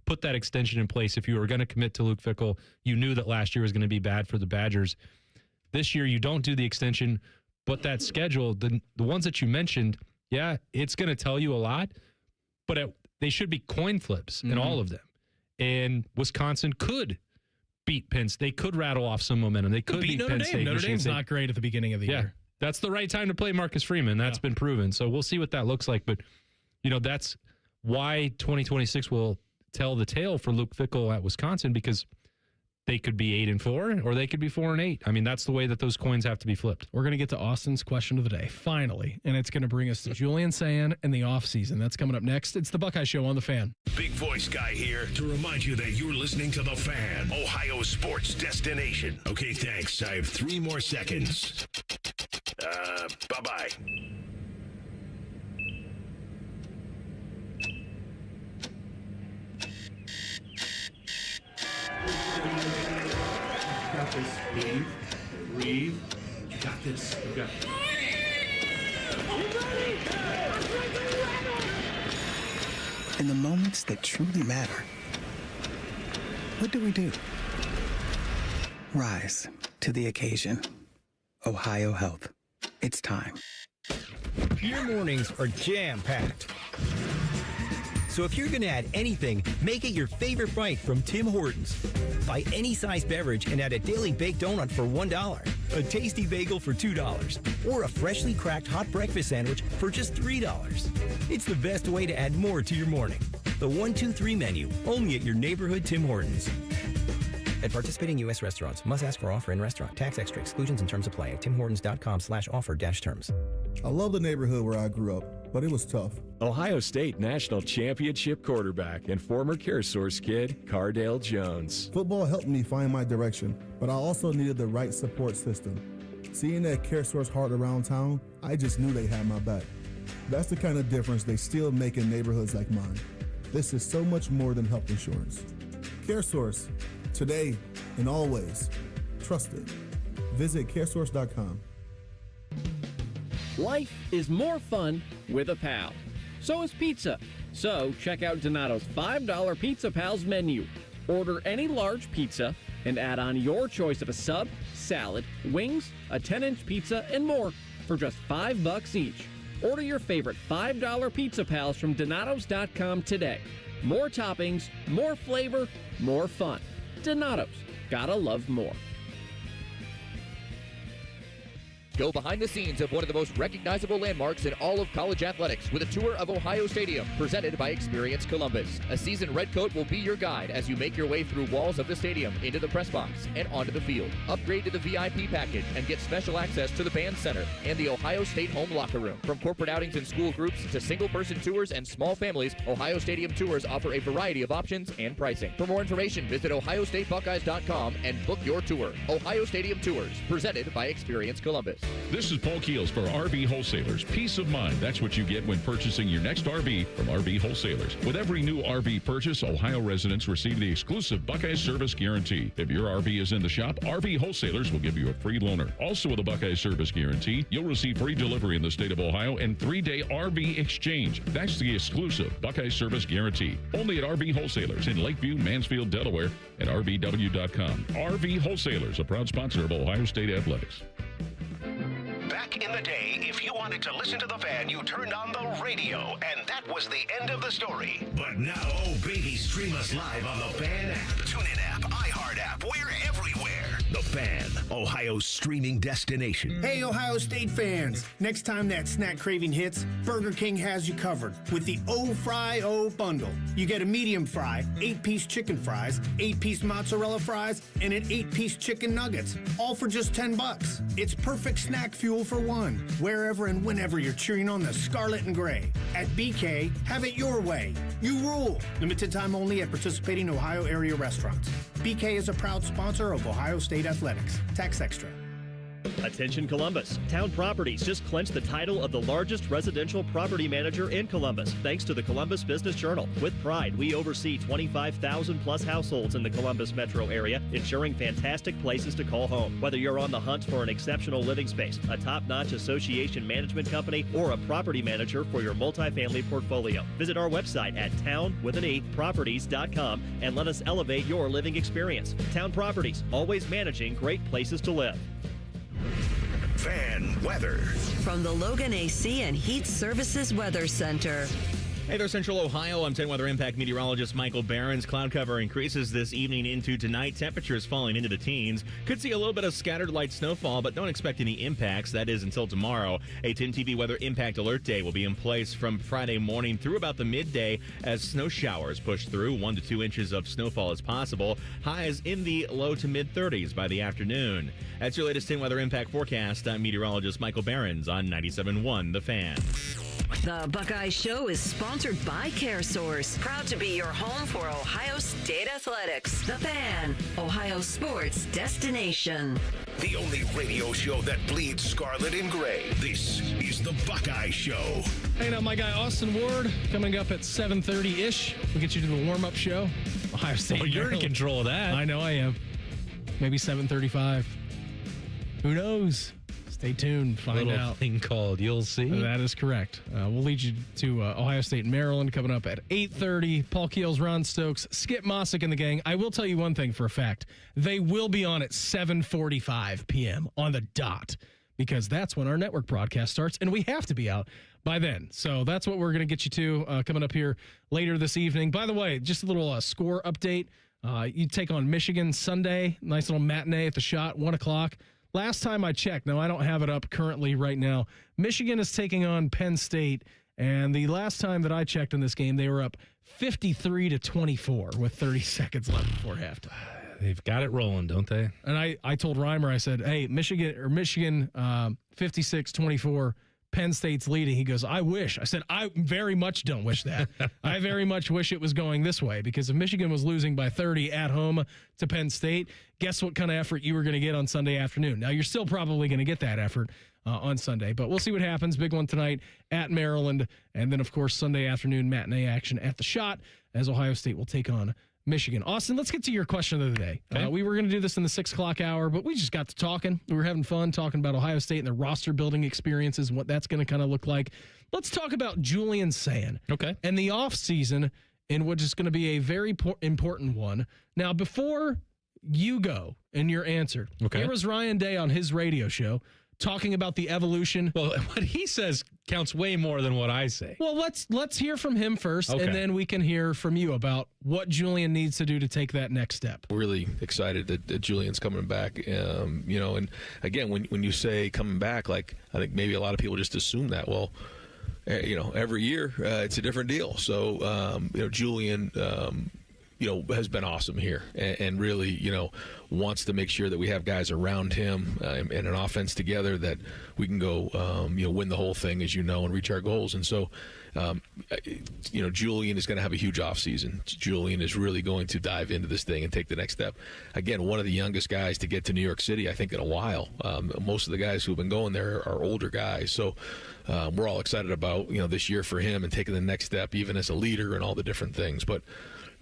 put that extension in place. If you were going to commit to Luke Fickell, you knew that last year was going to be bad for the Badgers. This year, you don't do the extension, but that schedule, the ones that you mentioned, yeah, it's going to tell you a lot, but they should be coin flips in all of them. And Wisconsin could beat Penn State. They could rattle off some momentum. They could beat Notre Penn Dame. State. Notre Dame's not great at the beginning of the year. That's the right time to play Marcus Freeman. That's been proven. So we'll see what that looks like. But, that's why 2026 will tell the tale for Luke Fickell at Wisconsin, because they could be 8-4 or they could be 4-8. I mean, that's the way that those coins have to be flipped. We're going to get to Austin's question of the day, finally. And it's going to bring us to Julian Sayin and the offseason. That's coming up next. It's the Buckeye Show on The Fan. Big voice guy here to remind you that you're listening to The Fan, Ohio sports destination. Okay, thanks. I have 3 more seconds. Bye-bye. Got this. Breathe. You got this. You got this. In the moments that truly matter, what do? Rise to the occasion. Ohio Health. It's time. Your mornings are jam-packed. So if you're going to add anything, make it your favorite bite from Tim Hortons. Buy any size beverage and add a daily baked donut for $1, a tasty bagel for $2, or a freshly cracked hot breakfast sandwich for just $3. It's the best way to add more to your morning. The 1-2-3 menu, only at your neighborhood Tim Hortons. At participating U.S. restaurants, must ask for offer in restaurant. Tax extra. Exclusions and terms apply at timhortons.com/offer-terms. I love the neighborhood where I grew up, but it was tough. Ohio State National Championship quarterback and former CareSource kid, Cardale Jones. Football helped me find my direction, but I also needed the right support system. Seeing that CareSource heart around town, I just knew they had my back. That's the kind of difference they still make in neighborhoods like mine. This is so much more than health insurance. CareSource, today and always. Trusted. Visit caresource.com. Life is more fun with a pal. So is pizza. So check out Donato's $5 Pizza Pals menu. Order any large pizza and add on your choice of a sub, salad, wings, a 10-inch pizza, and more for just $5 each. Order your favorite $5 Pizza Pals from Donatos.com today. More toppings, more flavor, more fun. Donatos. Gotta love more. Go behind the scenes of one of the most recognizable landmarks in all of college athletics with a tour of Ohio Stadium presented by Experience Columbus. A seasoned redcoat will be your guide as you make your way through walls of the stadium, into the press box, and onto the field. Upgrade to the VIP package and get special access to the band center and the Ohio State home locker room. From corporate outings and school groups to single-person tours and small families, Ohio Stadium tours offer a variety of options and pricing. For more information, visit ohiostatebuckeyes.com and book your tour. Ohio Stadium Tours, presented by Experience Columbus. This is Paul Keels for RV Wholesalers. Peace of mind. That's what you get when purchasing your next RV from RV Wholesalers. With every new RV purchase, Ohio residents receive the exclusive Buckeye Service Guarantee. If your RV is in the shop, RV Wholesalers will give you a free loaner. Also with a Buckeye Service Guarantee, you'll receive free delivery in the state of Ohio and 3-day RV exchange. That's the exclusive Buckeye Service Guarantee. Only at RV Wholesalers in Lakeview, Mansfield, Delaware, and RVW.com. RV Wholesalers, a proud sponsor of Ohio State Athletics. Back in the day, if you wanted to listen to the Fan, you turned on the radio, and that was the end of the story. But now, oh baby, stream us live on the Fan app, TuneIn app, iHeart app, we're everywhere. The Fan, Ohio's streaming destination. Hey, Ohio State fans! Next time that snack craving hits, Burger King has you covered with the O-Fry-O bundle. You get a medium fry, 8-piece chicken fries, 8-piece mozzarella fries, and an 8-piece chicken nuggets, all for just $10. It's perfect snack fuel for one, wherever and whenever you're cheering on the scarlet and gray. At BK, have it your way. You rule. Limited time only at participating Ohio area restaurants. BK is a proud sponsor of Ohio State Athletics. Tax extra. Attention Columbus. Town Properties just clinched the title of the largest residential property manager in Columbus, thanks to the Columbus Business Journal. With pride, we oversee 25,000 plus households in the Columbus metro area, ensuring fantastic places to call home. Whether you're on the hunt for an exceptional living space, a top-notch association management company, or a property manager for your multifamily portfolio, visit our website at town-properties.com and let us elevate your living experience. Town Properties, always managing great places to live. Fan weather. From the Logan AC and Heat Services Weather Center. Hey there, Central Ohio. I'm 10 Weather Impact meteorologist Michael Behrens. Cloud cover increases this evening into tonight. Temperatures falling into the teens. Could see a little bit of scattered light snowfall, but don't expect any impacts. That is until tomorrow. A 10 TV Weather Impact Alert Day will be in place from Friday morning through about the midday as snow showers push through. 1 to 2 inches of snowfall is possible. Highs in the low to mid 30s by the afternoon. That's your latest 10 Weather Impact forecast. I'm meteorologist Michael Behrens on 97.1 The Fan. The Buckeye Show is sponsored by CareSource. Proud to be your home for Ohio State Athletics. The Fan, Ohio sports destination. The only radio show that bleeds scarlet and gray. This is the Buckeye Show. Hanging out my guy Austin Ward coming up at 7:30-ish. We'll get you to the warm-up show. Ohio State. Oh, you're in control of that. I know I am. Maybe 7:35. Who knows? Stay tuned. Find out. Thing called You'll See. That is correct. We'll lead you to Ohio State and Maryland coming up at 8:30. Paul Keels, Ron Stokes, Skip Mossick and the gang. I will tell you one thing for a fact. They will be on at 7:45 p.m. on the dot because that's when our network broadcast starts, and we have to be out by then. So that's what we're going to get you to coming up here later this evening. By the way, just a little score update. You take on Michigan Sunday. Nice little matinee at the Shot, 1 o'clock. Last time I checked, now I don't have it up currently right now, Michigan is taking on Penn State, and the last time that I checked in this game, they were up 53-24 with 30 seconds left before halftime. They've got it rolling, don't they? And I told Reimer, I said, hey, Michigan 56-24, Penn State's leading. He goes, I wish. I said, I very much don't wish that. I very much wish it was going this way, because if Michigan was losing by 30 at home to Penn State, guess what kind of effort you were going to get on Sunday afternoon? Now, you're still probably going to get that effort on Sunday, but we'll see what happens. Big one tonight at Maryland. And then, of course, Sunday afternoon matinee action at the Shot as Ohio State will take on Michigan. Austin, let's get to your question of the day. Okay. We were going to do this in the 6 o'clock hour, but we just got to talking. We were having fun talking about Ohio State and their roster building experiences and what that's going to kind of look like. Let's talk about Julian Sayin. Okay. And the offseason, in which is going to be a very important one. Now, before you go and your answer, here was Ryan Day on his radio show talking about the evolution. Well, what he says counts way more than what I say. Well, let's hear from him first, and then we can hear from you about what Julian needs to do to take that next step. Really excited that Julian's coming back. And again, when you say coming back, like, I think maybe a lot of people just assume that. Well, every year it's a different deal. So Julian has been awesome here and really, wants to make sure that we have guys around him and an offense together that we can go, win the whole thing, as and reach our goals. And so, Julian is going to have a huge offseason. Julian is really going to dive into this thing and take the next step. Again, one of the youngest guys to get to New York City, I think, in a while. Most of the guys who've been going there are older guys. So we're all excited about, this year for him and taking the next step, even as a leader and all the different things. But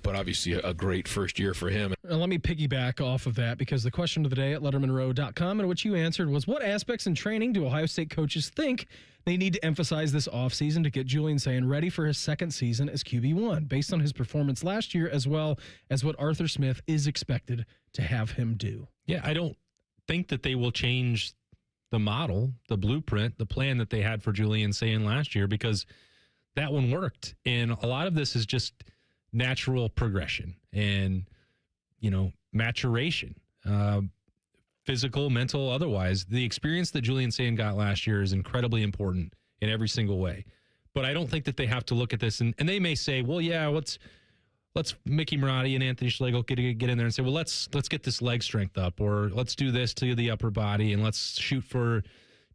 obviously a great first year for him. Let me piggyback off of that, because the question of the day at lettermenrow.com, and what you answered was, what aspects in training do Ohio State coaches think they need to emphasize this offseason to get Julian Sayin ready for his second season as QB1, based on his performance last year, as well as what Arthur Smith is expected to have him do? Yeah, I don't think that they will change the model, the blueprint, the plan that they had for Julian Sayin last year, because that one worked. And a lot of this is just natural progression and, maturation, physical, mental, otherwise. The experience that Julian Sayin got last year is incredibly important in every single way. But I don't think that they have to look at this and they may say, well, yeah, let's Mickey Marotti and Anthony Schlegel get in there and say, well, let's get this leg strength up, or let's do this to the upper body and let's shoot for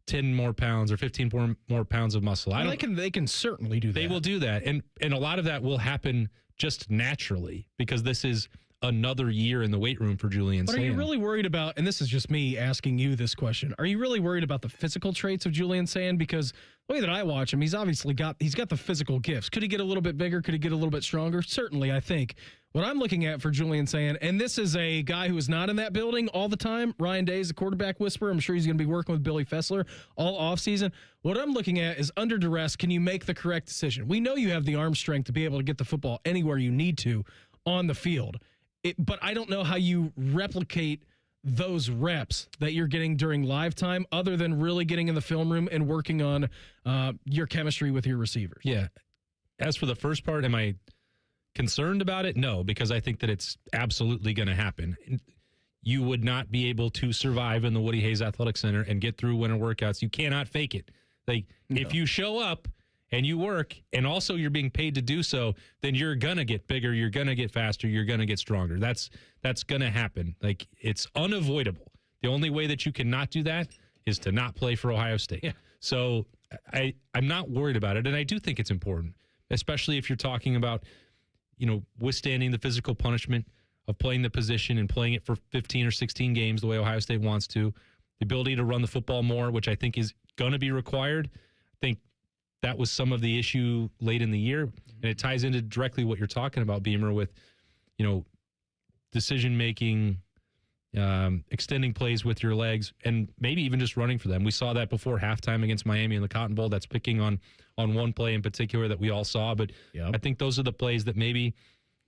10 more pounds or 15 more pounds of muscle. They can certainly do that. They will do that. And a lot of that will happen just naturally, because this is another year in the weight room for Julian Sayin. But are you really worried about, and this is just me asking you this question, are you really worried about the physical traits of Julian Sayin? Because the way that I watch him, he's got the physical gifts. Could he get a little bit bigger? Could he get a little bit stronger? Certainly, I think. What I'm looking at for Julian Sayin, and this is a guy who is not in that building all the time. Ryan Day is the quarterback whisperer. I'm sure he's going to be working with Billy Fessler all offseason. What I'm looking at is, under duress, can you make the correct decision? We know you have the arm strength to be able to get the football anywhere you need to on the field. But I don't know how you replicate those reps that you're getting during live time, other than really getting in the film room and working on your chemistry with your receivers. Yeah. As for the first part, am I concerned about it? No, because I think that it's absolutely going to happen. You would not be able to survive in the Woody Hayes Athletic Center and get through winter workouts. You cannot fake it. If you show up and you work, and also you're being paid to do so, then you're going to get bigger, you're going to get faster, you're going to get stronger. That's going to happen. It's unavoidable. The only way that you cannot do that is to not play for Ohio State. Yeah. So I'm not worried about it, and I do think it's important, especially if you're talking about, withstanding the physical punishment of playing the position and playing it for 15 or 16 games the way Ohio State wants to, the ability to run the football more, which I think is going to be required. I think that was some of the issue late in the year, and it ties into directly what you're talking about, Beamer, with, decision-making, extending plays with your legs, and maybe even just running for them. We saw that before halftime against Miami in the Cotton Bowl. That's picking on one play in particular that we all saw, but I think those are the plays that maybe,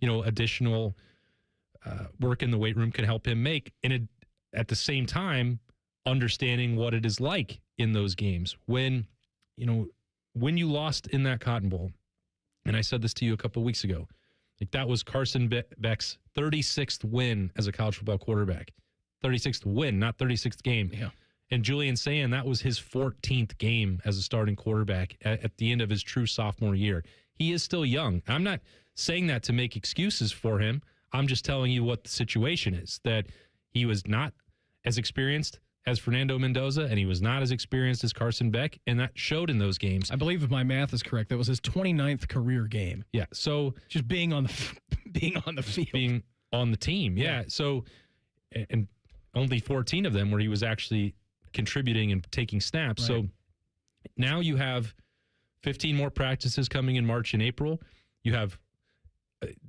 additional work in the weight room can help him make, and at the same time, understanding what it is like in those games. When you lost in that Cotton Bowl, and I said this to you a couple of weeks ago, that was Carson Beck's 36th win as a college football quarterback. 36th win, not 36th game. Yeah. And Julian Sayin, that was his 14th game as a starting quarterback at the end of his true sophomore year. He is still young. I'm not saying that to make excuses for him. I'm just telling you what the situation is, that he was not as experienced as Fernando Mendoza, and he was not as experienced as Carson Beck, and that showed in those games. I believe, if my math is correct, that was his 29th career game. Yeah, so just being on the field, being on the team. Yeah. So, and only 14 of them where he was actually contributing and taking snaps. Right. So now you have 15 more practices coming in March and April. You have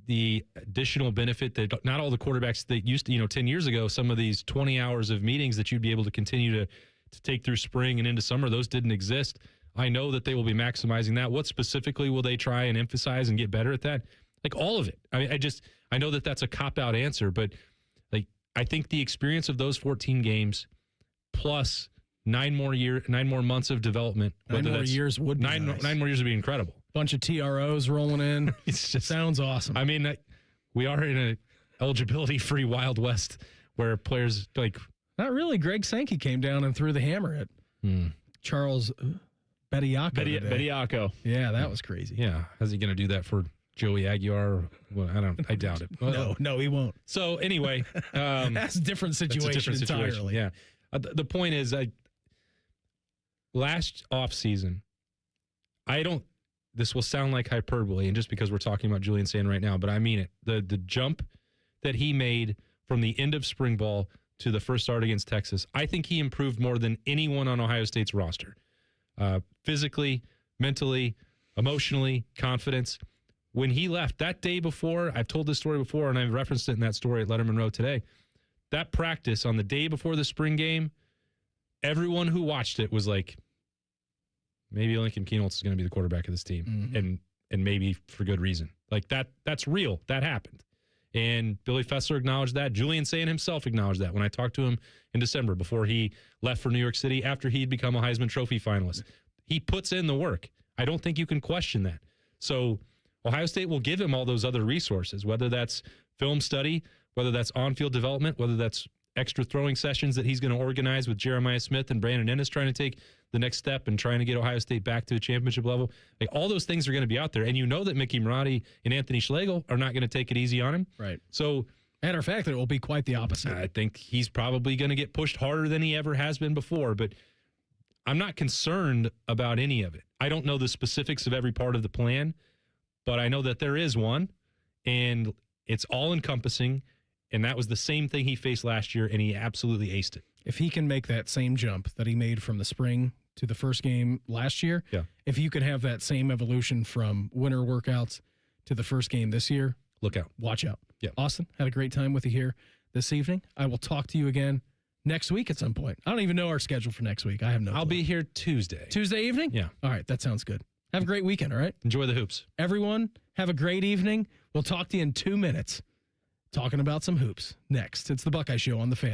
the additional benefit that not all the quarterbacks that used to, 10 years ago, some of these 20 hours of meetings that you'd be able to continue to take through spring and into summer, those didn't exist. I know that they will be maximizing that. What specifically will they try and emphasize and get better at that? Like all of it. I know that that's a cop-out answer, but like I think the experience of those 14 games plus 9 more months of development. 9 more years would be nice. 9 more years would be incredible. Bunch of TROs rolling in. It's just sounds awesome. I mean, we are in an eligibility-free Wild West where players like not really. Greg Sankey came down and threw the hammer at Charles Bediako. Yeah, that was crazy. Yeah, how's he going to do that for Joey Aguiar? Well, I doubt it. No, he won't. So anyway, that's a different situation entirely. Yeah, the point is, last offseason, this will sound like hyperbole, and just because we're talking about Julian Sayin right now, but I mean it. The jump that he made from the end of spring ball to the first start against Texas, I think he improved more than anyone on Ohio State's roster. Physically, mentally, emotionally, confidence. When he left that day before, I've told this story before, and I've referenced it in that story at Lettermen Row today. That practice on the day before the spring game, everyone who watched it was like, maybe Lincoln Kienholz is going to be the quarterback of this team, and maybe for good reason. Like that's real. That happened. And Billy Fessler acknowledged that. Julian Sayin himself acknowledged that when I talked to him in December before he left for New York City after he'd become a Heisman Trophy finalist. He puts in the work. I don't think you can question that. So Ohio State will give him all those other resources, whether that's film study, whether that's on-field development, whether that's extra throwing sessions that he's going to organize with Jeremiah Smith and Brandon Ennis trying to take the next step and trying to get Ohio State back to a championship level. Like all those things are going to be out there. And you know that Mickey Marotti and Anthony Schlegel are not going to take it easy on him. Right. So, matter of fact, it will be quite the opposite. I think he's probably going to get pushed harder than he ever has been before, but I'm not concerned about any of it. I don't know the specifics of every part of the plan, but I know that there is one, and it's all-encompassing, and that was the same thing he faced last year, and he absolutely aced it. If he can make that same jump that he made from the spring to the first game last year, if you could have that same evolution from winter workouts to the first game this year, look out. Watch out. Yeah. Austin, had a great time with you here this evening. I will talk to you again next week at some point. I don't even know our schedule for next week. I have no I'll be here Tuesday. Tuesday evening? Yeah. All right, that sounds good. Have a great weekend, all right? Enjoy the hoops. Everyone, have a great evening. We'll talk to you in 2 minutes. Talking about some hoops. Next, it's the Buckeye Show on the Fan.